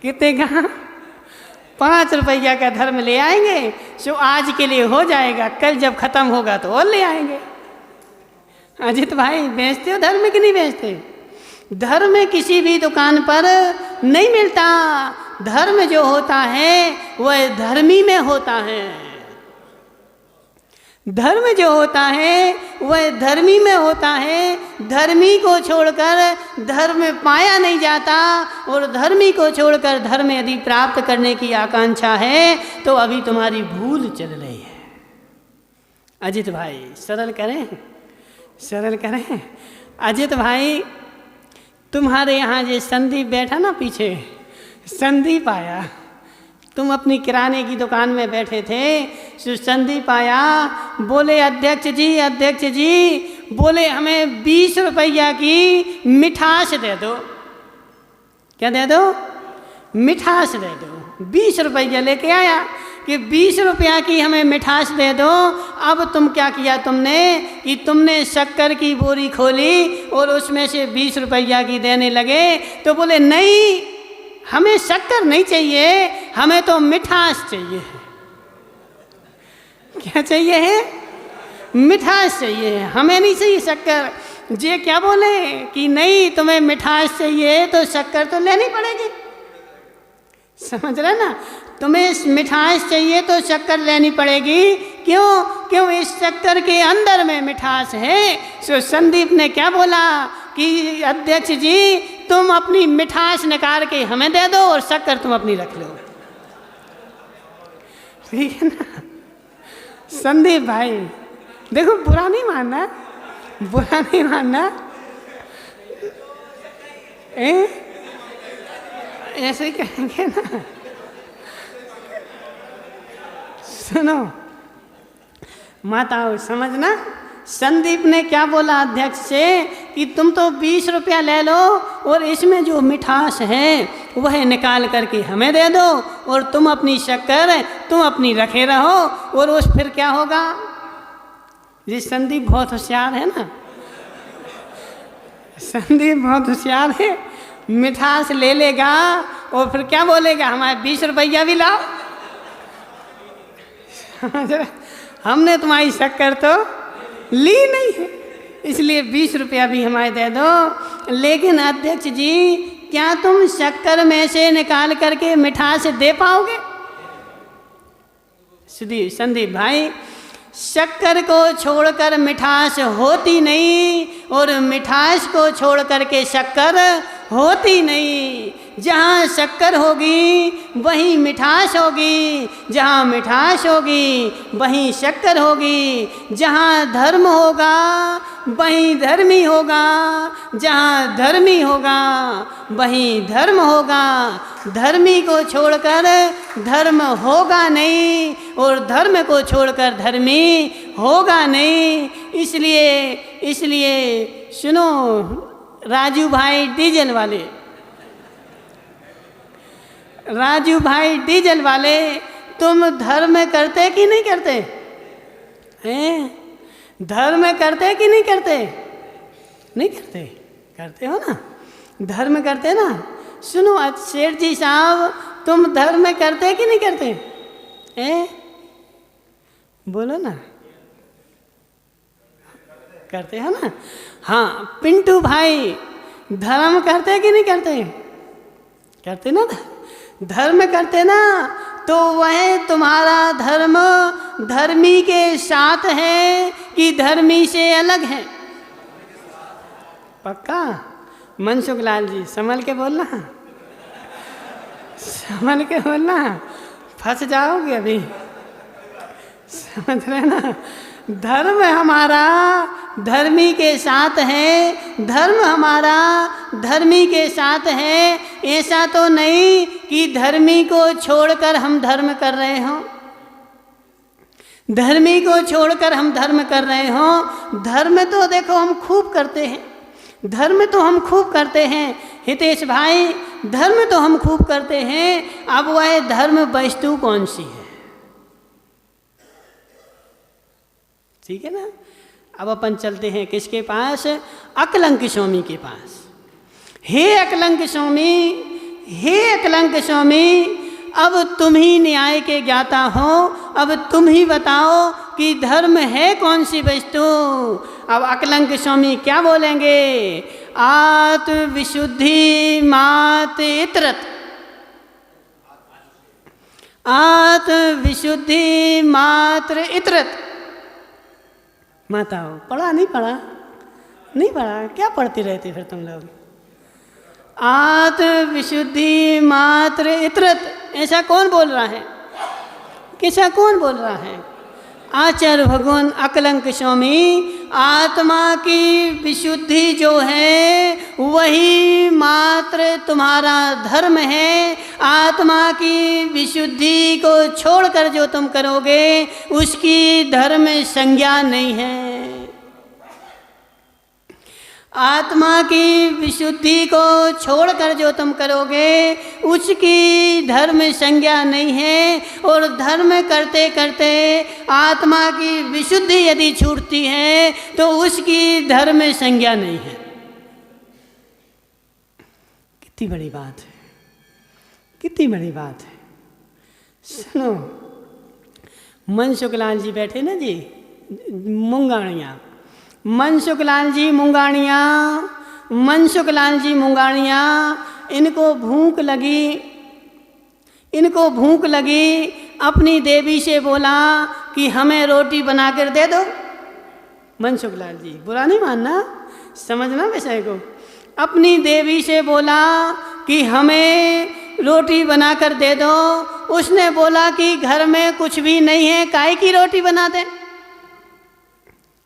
कितने का? 5 रुपया का धर्म ले आएंगे, सो आज के लिए हो जाएगा, कल जब खत्म होगा तो और ले आएंगे। अजित भाई बेचते हो धर्म कि नहीं बेचते? धर्म किसी भी दुकान पर नहीं मिलता। धर्म जो होता है वह धर्मी में होता है। धर्म जो होता है वह धर्मी में होता है। धर्मी को छोड़कर धर्म पाया नहीं जाता, और धर्मी को छोड़कर धर्म यदि प्राप्त करने की आकांक्षा है तो अभी तुम्हारी भूल चल रही है। अजित भाई सरल करें, सरल करें। अजित भाई तुम्हारे यहाँ जो संदीप बैठा ना पीछे, संदीप आया, तुम अपनी किराने की दुकान में बैठे थे, सो संदीप आया, बोले अध्यक्ष जी बोले हमें 20 रुपया की मिठास दे दो। क्या दे दो? मिठास दे दो। 20 रुपया लेके आया कि 20 रुपया की हमें मिठास दे दो। अब तुम क्या किया तुमने कि तुमने शक्कर की बोरी खोली और उसमें से 20 रुपया की देने लगे। तो बोले नहीं, हमें शक्कर नहीं चाहिए, हमें तो मिठास चाहिए। क्या चाहिए है? मिठास चाहिए, हमें नहीं चाहिए शक्कर। जे क्या बोले कि नहीं तुम्हें मिठास चाहिए तो शक्कर तो लेनी पड़ेगी। समझ रहे ना? तुम्हें मिठास चाहिए तो शक्कर लेनी पड़ेगी। क्यों? इस शक्कर के अंदर में मिठास है। सो संदीप ने क्या बोला कि अध्यक्ष जी तुम अपनी मिठास निकाल के हमें दे दो और शक्कर तुम अपनी रख लो। ठीक है ना? संदीप भाई देखो, बुरा नहीं मानना, बुरा नहीं मानना। ऐसे ही कहेंगे ना। सुनो माताओं, समझना, संदीप ने क्या बोला अध्यक्ष से कि तुम तो 20 रुपया ले लो और इसमें जो मिठास है वह निकाल करके हमें दे दो, और तुम अपनी शक्कर तुम अपनी रखे रहो। और उस फिर क्या होगा? जी संदीप बहुत होशियार है ना, संदीप बहुत होशियार है। मिठास ले लेगा और फिर क्या बोलेगा? हमारे 20 रुपया भी लाओ। हमने तुम्हारी शक्कर तो ली नहीं है, इसलिए 20 रुपया भी हमारे दे दो। लेकिन अध्यक्ष जी क्या तुम शक्कर में से निकाल करके मिठास दे पाओगे? संदीप भाई, शक्कर को छोड़कर मिठास होती नहीं और मिठास को छोड़ करके शक्कर होती नहीं। जहाँ शक्कर होगी वहीं मिठास होगी, जहाँ मिठास होगी वहीं शक्कर होगी, जहाँ धर्म होगा वहीं धर्मी होगा, जहाँ धर्मी होगा वहीं धर्म होगा। धर्मी को छोड़कर धर्म होगा नहीं और धर्म को छोड़कर धर्मी होगा नहीं। इसलिए सुनो राजू भाई डीजल वाले, राजू भाई डीजल वाले, तुम धर्म करते कि नहीं करते हैं? धर्म करते कि नहीं करते? नहीं करते, करते हो ना, धर्म करते ना। सुनो सेठ जी साहब, तुम धर्म करते कि नहीं करते हैं? बोलो ना, करते हो ना। हाँ पिंटू भाई, धर्म करते कि नहीं करते? करते ना, धर्म करते ना, तो वह तुम्हारा धर्म धर्मी के साथ है कि धर्मी से अलग है? पक्का? मनसुख लाल जी संभल के बोलना, संभल के बोलना, फंस जाओगे अभी, समझ रहे ना। धर्म हमारा धर्मी के साथ है, धर्म हमारा धर्मी के साथ है। ऐसा तो नहीं कि धर्मी को छोड़कर हम धर्म कर रहे हों, धर्मी को छोड़कर हम धर्म कर रहे हों। धर्म तो देखो हम खूब करते हैं, धर्म तो हम खूब करते हैं हितेश भाई, धर्म तो हम खूब करते हैं। अब वह धर्म वस्तु कौन सी है? ठीक है ना। अब अपन चलते हैं किसके पास? अकलंक स्वामी के पास। हे अकलंक स्वामी, हे अकलंक स्वामी, अब तुम ही न्याय के ज्ञाता हो, अब तुम ही बताओ कि धर्म है कौन सी वस्तु। अब अकलंक स्वामी क्या बोलेंगे? आत्म विशुद्धि मात इतरत, आत्म विशुद्धि मात्र इतरत। माताओं पढ़ा नहीं पढ़ा? नहीं पढ़ा, क्या पढ़ती रहती फिर तुम लोग? आत्म विशुद्धि मात्र इतरत, ऐसा कौन बोल रहा है? कैसा कौन बोल रहा है? आचार्य भगवान अकलंक स्वामी, आत्मा की विशुद्धि जो है वही मात्र तुम्हारा धर्म है। आत्मा की विशुद्धि को छोड़कर जो तुम करोगे उसकी धर्म संज्ञा नहीं है। आत्मा की विशुद्धि को छोड़कर जो तुम करोगे उसकी धर्म संज्ञा नहीं है। और धर्म करते करते आत्मा की विशुद्धि यदि छूटती है तो उसकी धर्म संज्ञा नहीं है। कितनी बड़ी बात है, कितनी बड़ी बात है। सुनो, मनसुख लाल जी बैठे ना जी, मुंगाणिया, मनसुख लाल जी मुंगाणिया, मनसुख लाल जी मुंगाणिया, इनको भूख लगी, इनको भूख लगी, अपनी देवी से बोला कि हमें रोटी बनाकर दे दो। मनसुख लाल जी, बुरा नहीं मानना, समझना विषय को। अपनी देवी से बोला कि हमें रोटी बनाकर दे दो। उसने बोला कि घर में कुछ भी नहीं है, काहे की रोटी बना दें?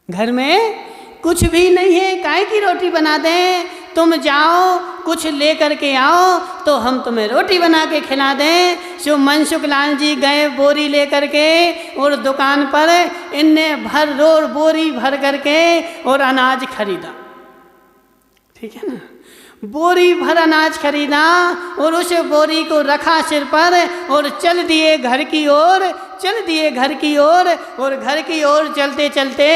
घर में कुछ भी नहीं है, काहे की रोटी बना दें? तुम जाओ कुछ लेकर के आओ तो हम तुम्हें रोटी बना के खिला दें। सो मनसुख लाल जी गए बोरी लेकर के और दुकान पर इनने भर रोर बोरी भर करके और अनाज खरीदा। ठीक है ना, बोरी भर अनाज खरीदा और उस बोरी को रखा सिर पर और चल दिए घर की ओर, चल दिए घर की ओर। और घर की ओर चलते चलते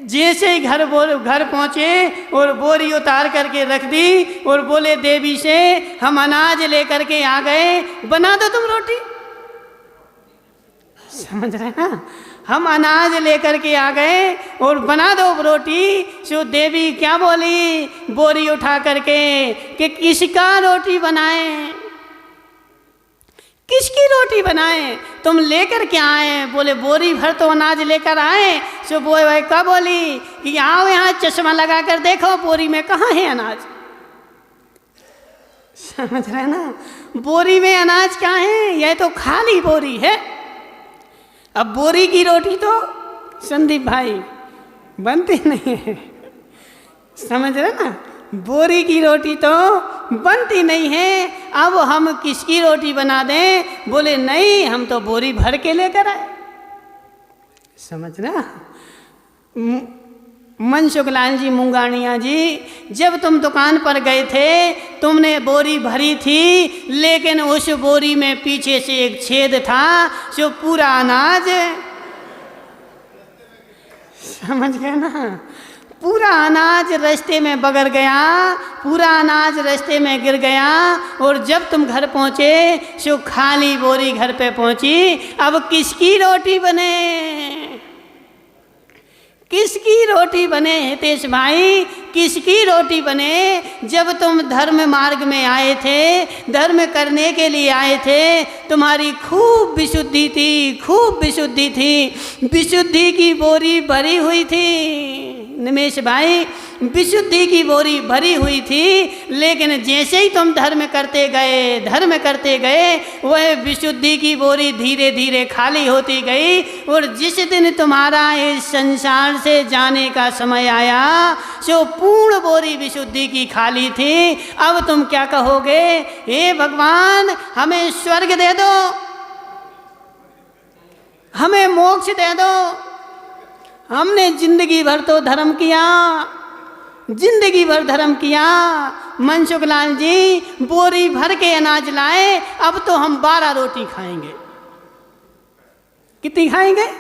जैसे ही घर पहुँचे और बोरी उतार करके रख दी और बोले देवी से हम अनाज लेकर के आ गए, बना दो तुम रोटी। समझ रहे ना, हम अनाज लेकर के आ गए और बना दो रोटी। सो देवी क्या बोली बोरी उठा करके कि किसका रोटी बनाएं, किसकी रोटी बनाएं? तुम लेकर क्या आए? बोले बोरी भर तो अनाज लेकर आए। सो बोए क्या बोली कि आओ यहाँ चश्मा लगा कर देखो बोरी में कहाँ है अनाज। समझ रहे ना, बोरी में अनाज क्या है, यह तो खाली बोरी है। अब बोरी की रोटी तो संदीप भाई बनती नहीं है, समझ रहे ना, बोरी की रोटी तो बनती नहीं है। अब हम किसकी रोटी बना दें? बोले नहीं, हम तो बोरी भर के लेकर आए। समझ रहा, मनसुख लाल जी मुंगानिया जी, जब तुम दुकान पर गए थे तुमने बोरी भरी थी, लेकिन उस बोरी में पीछे से एक छेद था, जो पूरा अनाज, समझ गए ना, पूरा अनाज रास्ते में बगर गया, पूरा अनाज रास्ते में गिर गया। और जब तुम घर पहुंचे सो खाली बोरी घर पे पहुंची। अब किसकी रोटी बने, किसकी रोटी बने हितेश भाई, किसकी रोटी बने? जब तुम धर्म मार्ग में आए थे, धर्म करने के लिए आए थे, तुम्हारी खूब विशुद्धि थी, खूब विशुद्धि थी, विशुद्धि की बोरी भरी हुई थी निमेश भाई, विशुद्धि की बोरी भरी हुई थी। लेकिन जैसे ही तुम धर्म करते गए, धर्म करते गए, वह विशुद्धि की बोरी धीरे धीरे खाली होती गई। और जिस दिन तुम्हारा इस संसार से जाने का समय आया, सो पूर्ण बोरी विशुद्धि की खाली थी। अब तुम क्या कहोगे? हे भगवान, हमें स्वर्ग दे दो, हमें मोक्ष दे दो। हमने जिंदगी भर तो धर्म किया, जिंदगी भर धर्म किया। मनसुख लाल जी बोरी भर के अनाज लाए, अब तो हम 12 रोटी खाएंगे। कितनी खाएंगे?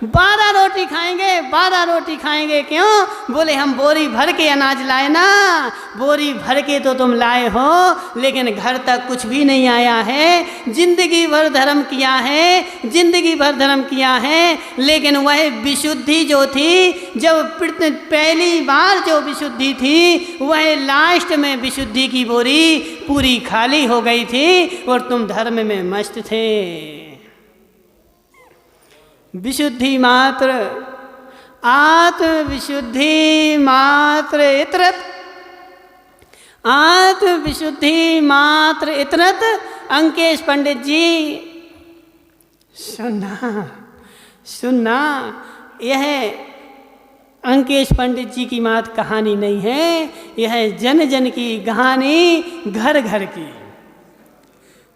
12 रोटी खाएंगे, 12 रोटी खाएंगे। क्यों? बोले हम बोरी भर के अनाज लाए ना। बोरी भर के तो तुम लाए हो, लेकिन घर तक कुछ भी नहीं आया है। जिंदगी भर धर्म किया है, जिंदगी भर धर्म किया है, लेकिन वह विशुद्धि जो थी, जब पहली बार जो विशुद्धि थी, वह लास्ट में विशुद्धि की बोरी पूरी खाली हो गई थी और तुम धर्म में मस्त थे। विशुद्धि मात्र आत्म विशुद्धि मात्र इतरत, आत्म विशुद्धि मात्र इतरत। अंकेश पंडित जी सुनना, सुनना, यह अंकेश पंडित जी की मात कहानी नहीं है, यह जन जन की कहानी, घर घर की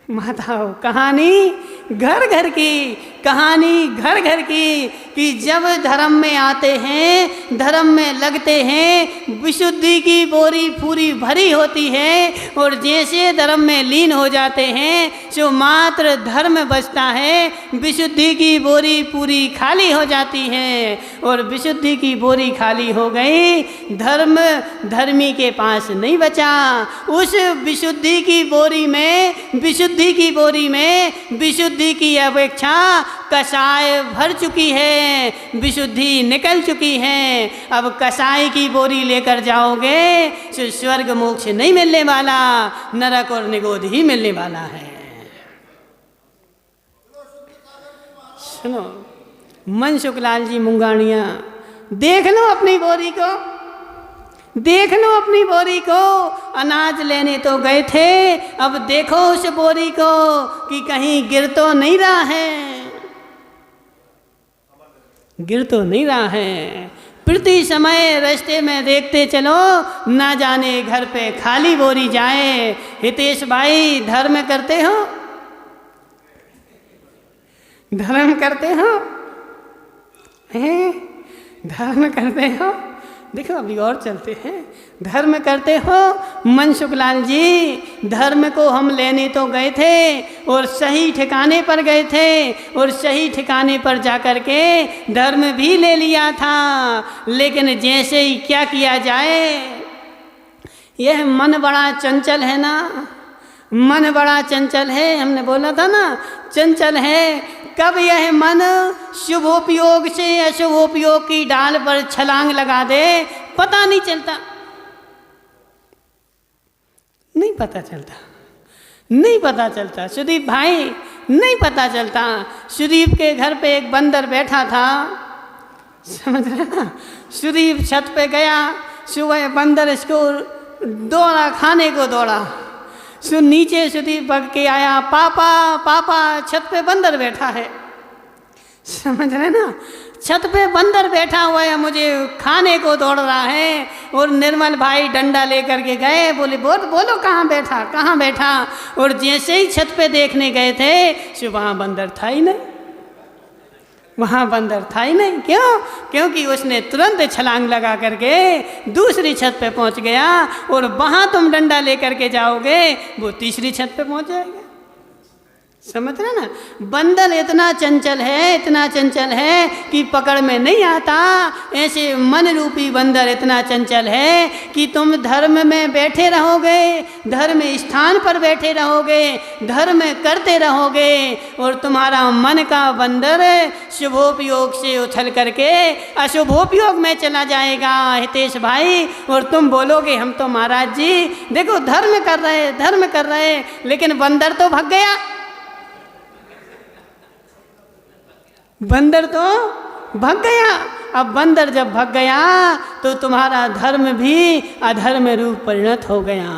माताओं कहानी, घर घर की कहानी, घर घर की, कि जब धर्म में आते हैं, धर्म में लगते हैं, विशुद्धि की बोरी पूरी भरी होती है, और जैसे धर्म में लीन हो जाते हैं, जो मात्र धर्म बचता है, विशुद्धि की बोरी पूरी खाली हो जाती है। और विशुद्धि की बोरी खाली हो गई, धर्म धर्मी के पास नहीं बचा। उस विशुद्धि की बोरी में, विशुद्धि की बोरी में विशुद्धि की अपेक्षा कसाय भर चुकी है, विशुद्धि निकल चुकी है। अब कसाई की बोरी लेकर जाओगे तो स्वर्ग मोक्ष नहीं मिलने वाला, नरक और निगोध ही मिलने वाला है। सुनो मनसुख लाल जी मुंगानिया, देख लो अपनी बोरी को, देख लो अपनी बोरी को। अनाज लेने तो गए थे, अब देखो उस बोरी को कि कहीं गिर तो नहीं रहा है, गिर तो नहीं रहा है। प्रति समय रास्ते में देखते चलो, ना जाने घर पे खाली बोरी जाए। हितेश भाई धर्म करते हो, धर्म करते हो, हैं? धर्म करते हो? देखो अभी और चलते हैं। धर्म करते हो? मनसुख लाल जी, धर्म को हम लेने तो गए थे और सही ठिकाने पर गए थे, और सही ठिकाने पर जाकर के धर्म भी ले लिया था। लेकिन जैसे ही क्या किया जाए, यह मन बड़ा चंचल है ना, मन बड़ा चंचल है। हमने बोला था ना, चंचल है। कब यह मन शुभोपयोग से अशुभोपयोग की डाल पर छलांग लगा दे, पता नहीं चलता, नहीं पता चलता, नहीं पता चलता। सुदीप भाई नहीं पता चलता। सुदीप के घर पे एक बंदर बैठा था, समझ रहे ना। सुदीप छत पे गया, सुबह बंदर इसको दौड़ा, खाने को दौड़ा, सो नीचे सुधीर भाग के आया, पापा पापा छत पे बंदर बैठा है। समझ रहे ना, छत पे बंदर बैठा हुआ है, मुझे खाने को दौड़ रहा है। और निर्मल भाई डंडा लेकर के गए, बोले बोलो कहाँ बैठा कहाँ बैठा। और जैसे ही छत पे देखने गए थे, सो वहाँ बंदर था ही नहीं, वहाँ बंदर था ही नहीं। क्यों? क्योंकि उसने तुरंत छलांग लगा करके दूसरी छत पे पहुँच गया। और वहाँ तुम डंडा लेकर के जाओगे, वो तीसरी छत पे पहुँच जाएगा। समझ रहे ना, बंदर इतना चंचल है, इतना चंचल है कि पकड़ में नहीं आता। ऐसे मन रूपी बंदर इतना चंचल है कि तुम धर्म में बैठे रहोगे, धर्म स्थान पर बैठे रहोगे, धर्म करते रहोगे, और तुम्हारा मन का बंदर शुभोपयोग से उछल करके अशुभोपयोग में चला जाएगा हितेश भाई। और तुम बोलोगे हम तो महाराज जी देखो धर्म कर रहे, लेकिन बंदर तो भाग गया। बंदर तो भाग गया। अब बंदर जब भाग गया तो तुम्हारा धर्म भी अधर्म रूप परिणत हो गया।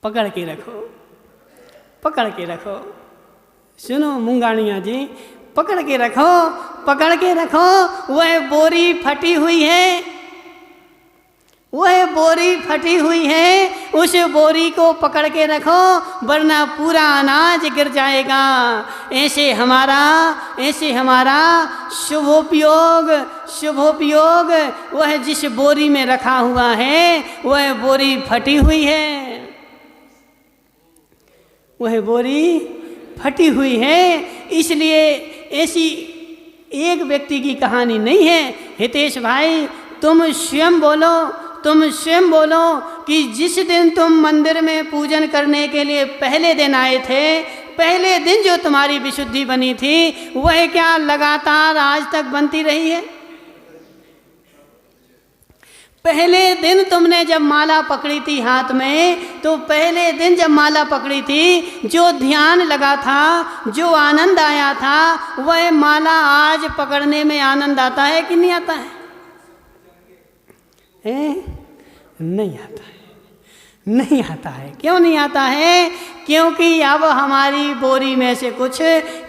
पकड़ के रखो, पकड़ के रखो। सुनो मुंगानिया जी, पकड़ के रखो, पकड़ के रखो। वह बोरी फटी हुई है, वह बोरी फटी हुई है, उस बोरी को पकड़ के रखो, वरना पूरा अनाज गिर जाएगा। ऐसे हमारा शुभोपयोग वह जिस बोरी में रखा हुआ है, वह बोरी फटी हुई है, वह बोरी फटी हुई है। इसलिए ऐसी एक व्यक्ति की कहानी नहीं है हितेश भाई। तुम स्वयं बोलो कि जिस दिन तुम मंदिर में पूजन करने के लिए पहले दिन आए थे, पहले दिन जो तुम्हारी विशुद्धि बनी थी, वह क्या लगातार आज तक बनती रही है? पहले दिन तुमने जब माला पकड़ी थी हाथ में, तो पहले दिन जब माला पकड़ी थी, जो ध्यान लगा था, जो आनंद आया था, वह माला आज पकड़ने में आनंद आता है कि नहीं आता है? नहीं आता है, नहीं आता है। क्यों नहीं आता है? क्योंकि अब हमारी बोरी में से कुछ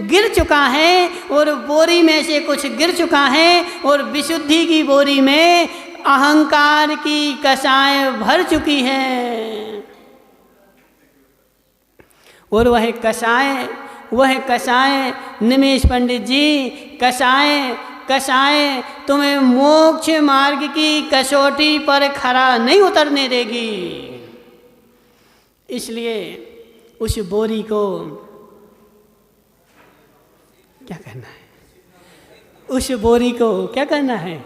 गिर चुका है, और बोरी में से कुछ गिर चुका है, और विशुद्धि की बोरी में अहंकार की कषाय भर चुकी है। और वह कषाय निमेश पंडित जी, कषाय तुम्हें मोक्ष मार्ग की कसौटी पर खरा नहीं उतरने देगी। इसलिए उस बोरी को क्या करना है? उस बोरी को क्या करना है?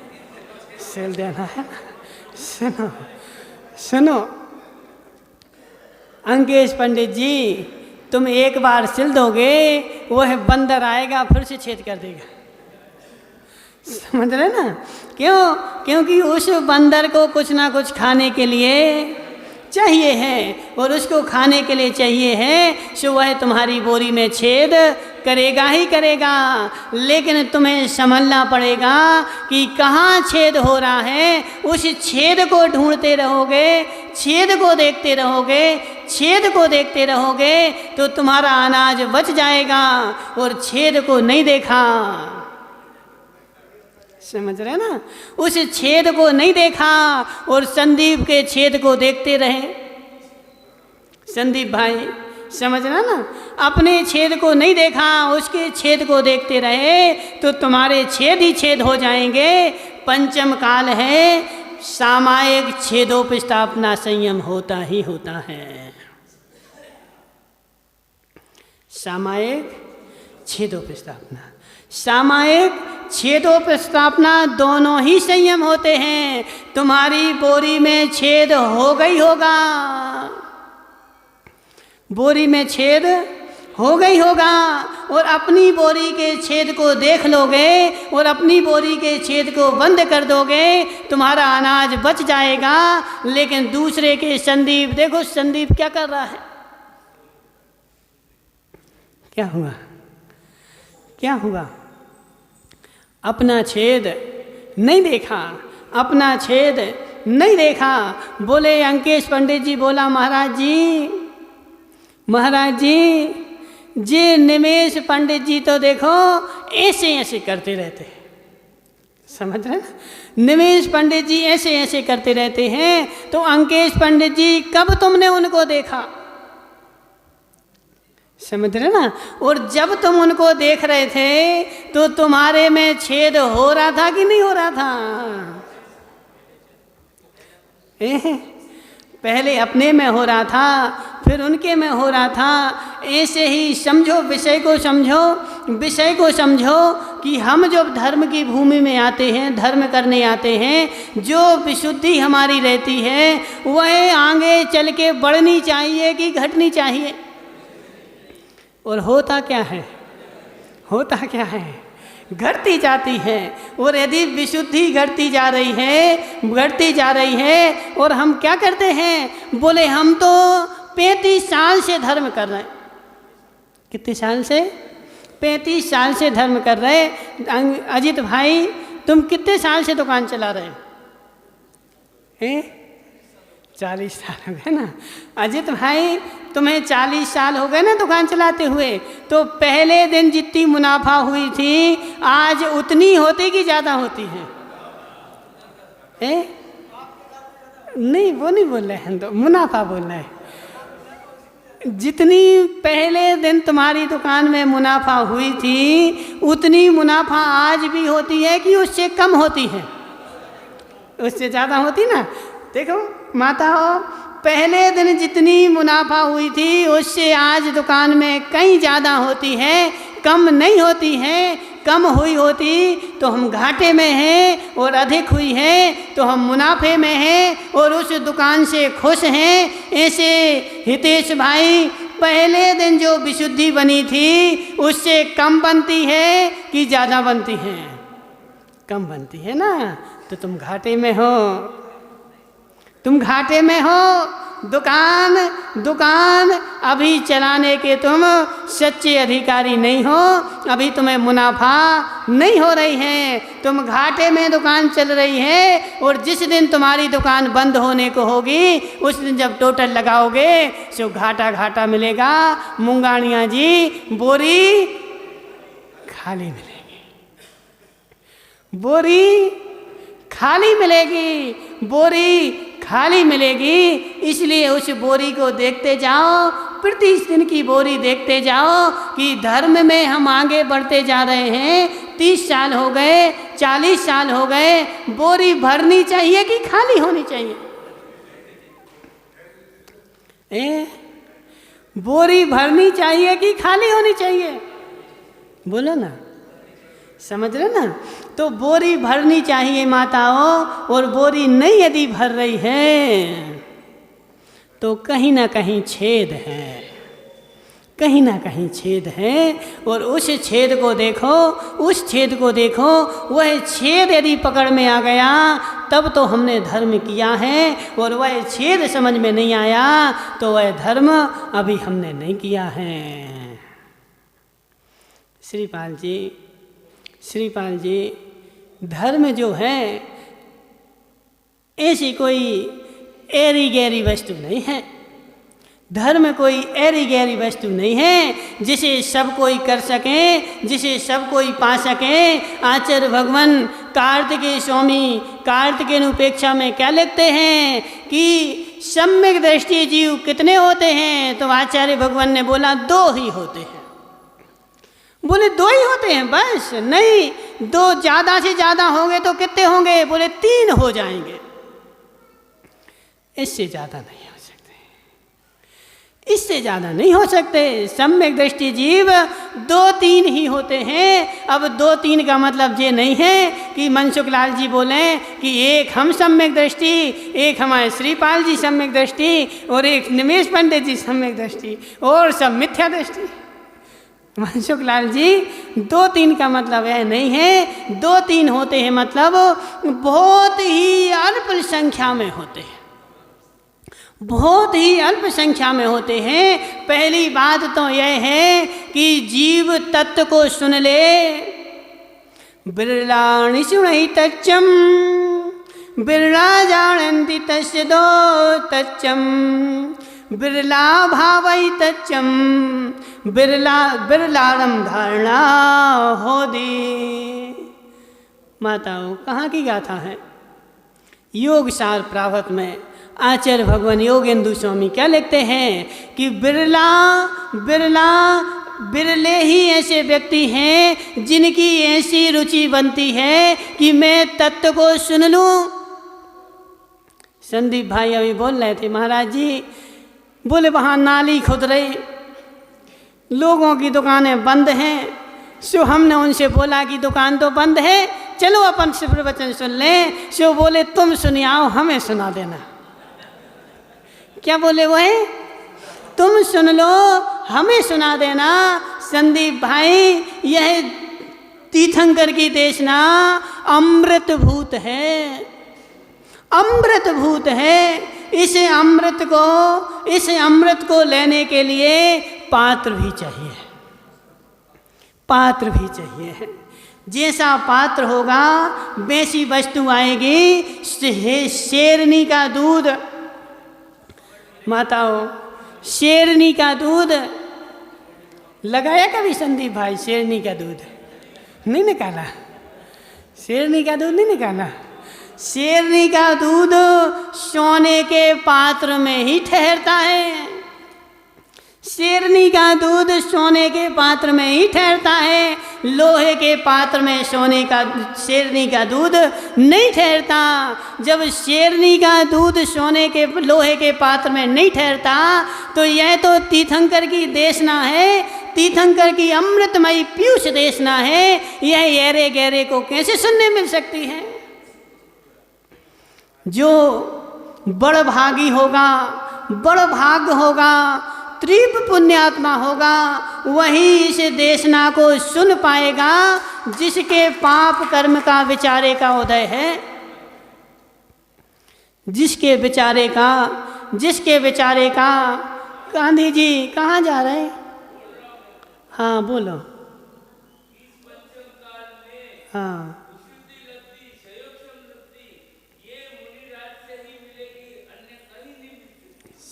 सिल देना है। सुनो अंकेश पंडित जी, तुम एक बार सिल दोगे, वह बंदर आएगा फिर से छेद कर देगा। समझ रहे ना? क्यों? क्योंकि उस बंदर को कुछ ना कुछ खाने के लिए चाहिए है, और उसको खाने के लिए चाहिए है, सो वह तुम्हारी बोरी में छेद करेगा ही करेगा। लेकिन तुम्हें समझना पड़ेगा कि कहाँ छेद हो रहा है। उस छेद को ढूंढते रहोगे, छेद को देखते रहोगे, तो तुम्हारा अनाज बच जाएगा। और छेद को नहीं देखा, समझ रहे ना? उस छेद को नहीं देखा और संदीप के छेद को देखते रहे। संदीप भाई समझ रहे ना? अपने छेद को नहीं देखा, उसके छेद को देखते रहे, तो तुम्हारे छेद ही छेद हो जाएंगे। पंचम काल है, सामायिक छेदोपस्थापना संयम होता ही होता है। सामायिक छेदोपस्थापना, सामायिक छेदोपस्थापना दोनों ही संयम होते हैं। तुम्हारी बोरी में छेद हो गई होगा, बोरी में छेद हो गई होगा, और अपनी बोरी के छेद को देख लोगे और अपनी बोरी के छेद को बंद कर दोगे, तुम्हारा अनाज बच जाएगा। लेकिन दूसरे के संदीप, देखो संदीप क्या कर रहा है, क्या हुआ, क्या हुआ? अपना छेद नहीं देखा, अपना छेद नहीं देखा। बोले अंकेश पंडित जी बोला, महाराज जी निमेश पंडित जी तो देखो ऐसे ऐसे करते रहते हैं, समझ रहे ना, निमेश पंडित जी ऐसे ऐसे करते रहते हैं, तो अंकेश पंडित जी कब तुमने उनको देखा? समझ रहे ना। और जब तुम उनको देख रहे थे तो तुम्हारे में छेद हो रहा था कि नहीं हो रहा था? पहले अपने में हो रहा था, फिर उनके में हो रहा था। ऐसे ही समझो, विषय को समझो कि हम जब धर्म की भूमि में आते हैं, धर्म करने आते हैं, जो विशुद्धि हमारी रहती है वह आगे चल के बढ़नी चाहिए कि घटनी चाहिए? और होता क्या है? घटती जाती है। और यदि विशुद्धि घटती जा रही है और हम क्या करते हैं? बोले हम तो 35 साल से धर्म कर रहे हैं। कितने साल से? 35 साल से धर्म कर रहे। अजित भाई तुम कितने साल से दुकान चला रहे हैं? 40 साल हो गए ना। अजित भाई तुम्हें 40 साल हो गए ना दुकान चलाते हुए, तो पहले दिन जितनी मुनाफा हुई थी आज उतनी होती कि ज़्यादा होती है? नहीं, वो नहीं बोल रहे हैं, तो मुनाफा बोल रहे हैं। जितनी पहले दिन तुम्हारी दुकान में मुनाफा हुई थी उतनी मुनाफा आज भी होती है कि उससे कम होती है? उससे ज़्यादा होती ना। देखो माताओं, पहले दिन जितनी मुनाफा हुई थी उससे आज दुकान में कहीं ज़्यादा होती है, कम नहीं होती है। कम हुई होती तो हम घाटे में हैं, और अधिक हुई है तो हम मुनाफे में हैं और उस दुकान से खुश हैं। ऐसे हितेश भाई, पहले दिन जो विशुद्धि बनी थी उससे कम बनती है कि ज़्यादा बनती है? कम बनती है ना। तो तुम घाटे में हो। दुकान अभी चलाने के तुम सच्चे अधिकारी नहीं हो, अभी तुम्हें मुनाफा नहीं हो रही है, तुम घाटे में दुकान चल रही है। और जिस दिन तुम्हारी दुकान बंद होने को होगी उस दिन जब टोटल लगाओगे तो घाटा मिलेगा। मुंगानिया जी बोरी खाली मिलेगी, बोरी खाली मिलेगी। इसलिए उस बोरी को देखते जाओ, प्रतिदिन की बोरी देखते जाओ कि धर्म में हम आगे बढ़ते जा रहे हैं। 30 साल हो गए, 40 साल हो गए, बोरी भरनी चाहिए कि खाली होनी चाहिए? बोरी भरनी चाहिए कि खाली होनी चाहिए? बोलो ना, समझ रहे ना। तो बोरी भरनी चाहिए माताओं, और बोरी नहीं यदि भर रही है तो कहीं ना कहीं छेद है, और उस छेद को देखो, वह छेद यदि पकड़ में आ गया तब तो हमने धर्म किया है, और वह छेद समझ में नहीं आया तो वह धर्म अभी हमने नहीं किया है। श्रीपाल जी, धर्म जो है ऐसी कोई एरी गहरी वस्तु नहीं है। धर्म कोई एरी गहरी वस्तु नहीं है जिसे सब कोई कर सके, जिसे सब कोई पा सके। आचार्य भगवान कार्तिकेय स्वामी कार्तिकेय उपेक्षा में क्या लिखते हैं कि सम्यक दृष्टि जीव कितने होते हैं? तो आचार्य भगवान ने बोला 2 ही होते हैं। बोले 2 ही होते हैं? बस नहीं, 2 ज़्यादा से ज़्यादा होंगे तो कितने होंगे? बोले 3 हो जाएंगे, इससे ज़्यादा नहीं हो सकते। सम्यक दृष्टि जीव 2-3 ही होते हैं। अब 2-3 का मतलब ये नहीं है कि मनसुख लाल जी बोलें कि एक हम सम्यक दृष्टि, एक हमारे श्रीपाल जी सम्यक दृष्टि, और एक निमेश पंडित जी सम्यक दृष्टि, और सब मिथ्या दृष्टि। मनसुख लाल जी 2-3 का मतलब यह नहीं है। 2-3 होते हैं मतलब बहुत ही अल्प संख्या में होते हैं, बहुत ही अल्प संख्या में होते हैं। पहली बात तो यह है कि जीव तत्व को सुन ले। बिरलाणि सुनहि तच्चम बिरला जानन्ति तस्य दो तच्चम बिरला भावै तच्चम बिरलारम धारणा होदी। माताओं, कहाँ की गाथा है? योग सार प्रावत में आचार्य भगवान योगेंदु स्वामी क्या लिखते हैं कि बिरले ही ऐसे व्यक्ति हैं जिनकी ऐसी रुचि बनती है कि मैं तत्व को सुन लूं। संदीप भाई अभी बोल रहे थे, महाराज जी बोले वहाँ नाली खुद रही, लोगों की दुकानें बंद हैं। सो हमने उनसे बोला कि दुकान तो बंद है, चलो अपन से प्रवचन सुन लें। सो बोले तुम सुनियाओ, हमें सुना देना। क्या बोले वो है? तुम सुन लो, हमें सुना देना। संदीप भाई, यह तीर्थंकर की देशना अमृतभूत है, अमृतभूत है। इस अमृत को लेने के लिए पात्र भी चाहिए, पात्र भी चाहिए। जैसा पात्र होगा वैसी वस्तु आएगी। शेरनी का दूध, माताओं, शेरनी का दूध लगाया कभी संदीप भाई? शेरनी का दूध नहीं निकाला, शेरनी का दूध नहीं निकाला। शेरनी का दूध सोने के पात्र में ही ठहरता है। शेरनी का दूध सोने के पात्र में ही ठहरता है। लोहे के पात्र में शेरनी का दूध नहीं ठहरता। जब शेरनी का दूध लोहे के पात्र में नहीं ठहरता तो यह तो तीर्थंकर की देशना है, तीर्थंकर की अमृतमयी पीयूष देशना है। यह ऐरे गहरे को कैसे सुनने मिल सकती है? जो बड़ भागी होगा, बड़ भाग्य होगा, तीव्र पुण्यात्मा होगा, वही इस देशना को सुन पाएगा जिसके पाप कर्म का विचारे का उदय है, जिसके विचारे का। गांधी जी कहाँ जा रहे हैं? हाँ बोलो। हाँ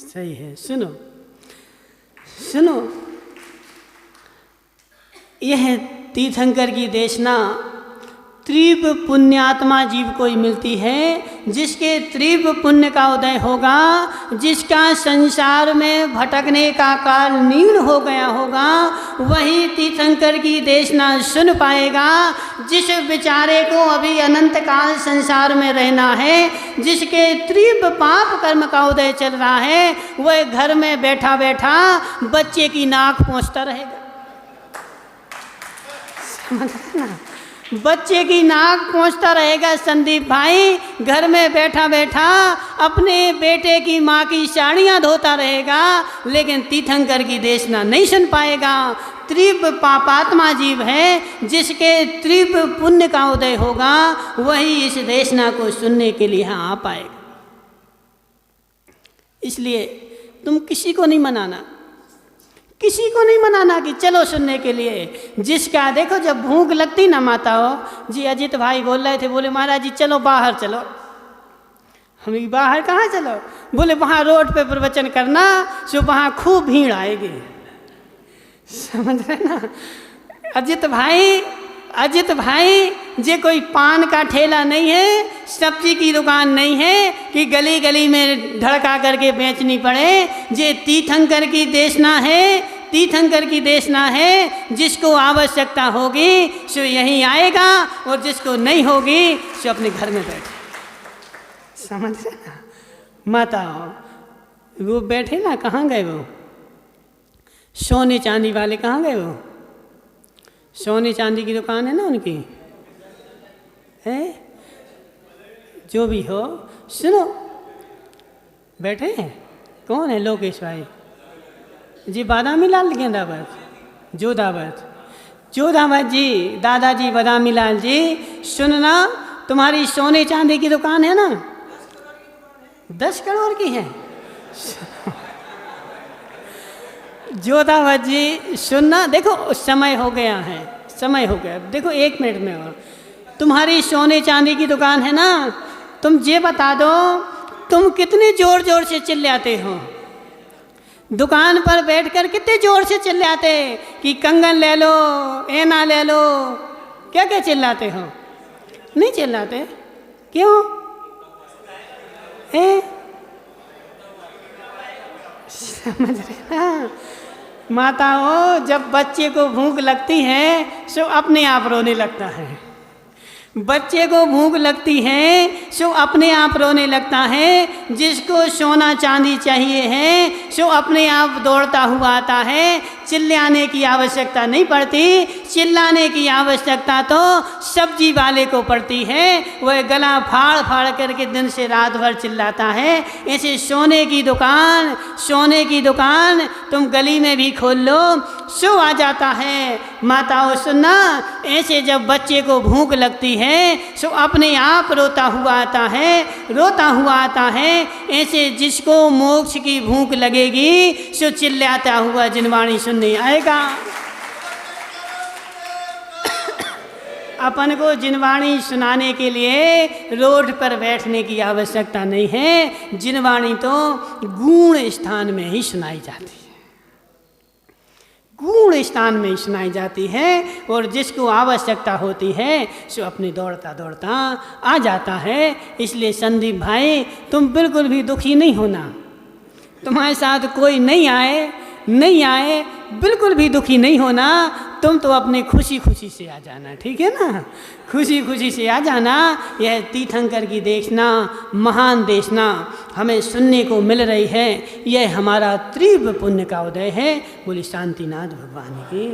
सही है। सुनो, यह तीर्थंकर की देशना तीव्र पुण्यात्मा जीव को ही मिलती है, जिसके तीव्र पुण्य का उदय होगा, जिसका संसार में भटकने का काल नील हो गया होगा, वही तीर्थंकर की देशना सुन पाएगा। जिस बेचारे को अभी अनंत काल संसार में रहना है, जिसके तीव्र पाप कर्म का उदय चल रहा है, वह घर में बैठा बैठा बच्चे की नाक पोंछता रहेगा। समझ रहे ना? बच्चे की नाक पोंछता रहेगा संदीप भाई, घर में बैठा बैठा अपने बेटे की माँ की साड़ियाँ धोता रहेगा, लेकिन तीर्थंकर की देशना नहीं सुन पाएगा। तीव्र पापात्मा जीव है, जिसके तीव्र पुण्य का उदय होगा, वही इस देशना को सुनने के लिए आ पाएगा। इसलिए तुम किसी को नहीं मनाना, किसी को नहीं मनाना कि चलो सुनने के लिए। जिसका देखो, जब भूख लगती ना माताओं जी, अजित भाई बोल रहे थे, बोले महाराज जी चलो बाहर चलो। हम बाहर कहाँ चलो? बोले वहाँ रोड पे प्रवचन करना, सो वहाँ खूब भीड़ आएगी। समझ रहे ना? अजित भाई जे कोई पान का ठेला नहीं है, सब्जी की दुकान नहीं है कि गली गली में धड़का करके बेचनी पड़े। जे तीर्थंकर की देशना है, तीर्थंकर की देशना है। जिसको आवश्यकता होगी सो यहीं आएगा, और जिसको नहीं होगी सो अपने घर में बैठे। समझ रहे ना? माता वो बैठे ना, कहाँ गए वो सोने चांदी वाले? कहाँ गए वो? सोने चांदी की दुकान है ना उनकी, है? जो भी हो, सुनो, बैठे हैं। कौन है? लोकेश भाई जी, बादामी लाल गेंदावत जोधावत जी, दादाजी बादामी लाल जी, सुनना, तुम्हारी सोने चांदी की दुकान है ना, 10 करोड़ की है। जोधावत जी सुनना, देखो समय हो गया है, समय हो गया। देखो 1 मिनट में और, तुम्हारी सोने चांदी की दुकान है ना, तुम ये बता दो, तुम कितने जोर जोर से चिल्लाते हो? दुकान पर बैठकर कितने जोर से चिल्लाते कि कंगन ले लो, ऐना ले लो, क्या क्या चिल्लाते हो? नहीं चिल्लाते, क्यों? समझ रहे ना माताओं, जब बच्चे को भूख लगती है सो अपने आप रोने लगता है। बच्चे को भूख लगती है सो अपने आप रोने लगता है। जिसको सोना चांदी चाहिए है सो अपने आप दौड़ता हुआ आता है। चिल्लाने की आवश्यकता नहीं पड़ती, चिल्लाने की आवश्यकता तो सब्जी वाले को पड़ती है। वह गला फाड़ फाड़ करके दिन से रात भर चिल्लाता है। ऐसे सोने की दुकान तुम गली में भी खोल लो सो आ जाता है। माताओं सुनना, ऐसे जब बच्चे को भूख लगती है सो अपने आप रोता हुआ आता है। ऐसे जिसको मोक्ष की भूख लगेगी सो चिल्लाता हुआ जिनवाणी सुनने आएगा। अपन को जिनवाणी सुनाने के लिए रोड पर बैठने की आवश्यकता नहीं है। जिनवाणी तो गूढ़ स्थान में ही सुनाई जाती है, गूढ़ स्थान में सुनाई जाती है। और जिसको आवश्यकता होती है सो अपने दौड़ता दौड़ता आ जाता है। इसलिए संदीप भाई, तुम बिल्कुल भी दुखी नहीं होना। तुम्हारे साथ कोई नहीं आए, बिल्कुल भी दुखी नहीं होना। तुम तो अपने खुशी खुशी से आ जाना, ठीक है ना? खुशी खुशी से आ जाना। यह तीर्थंकर की देशना, महान देशना हमें सुनने को मिल रही है। यह हमारा तीव्र पुण्य का उदय है। बोली शांतिनाथ भगवान की।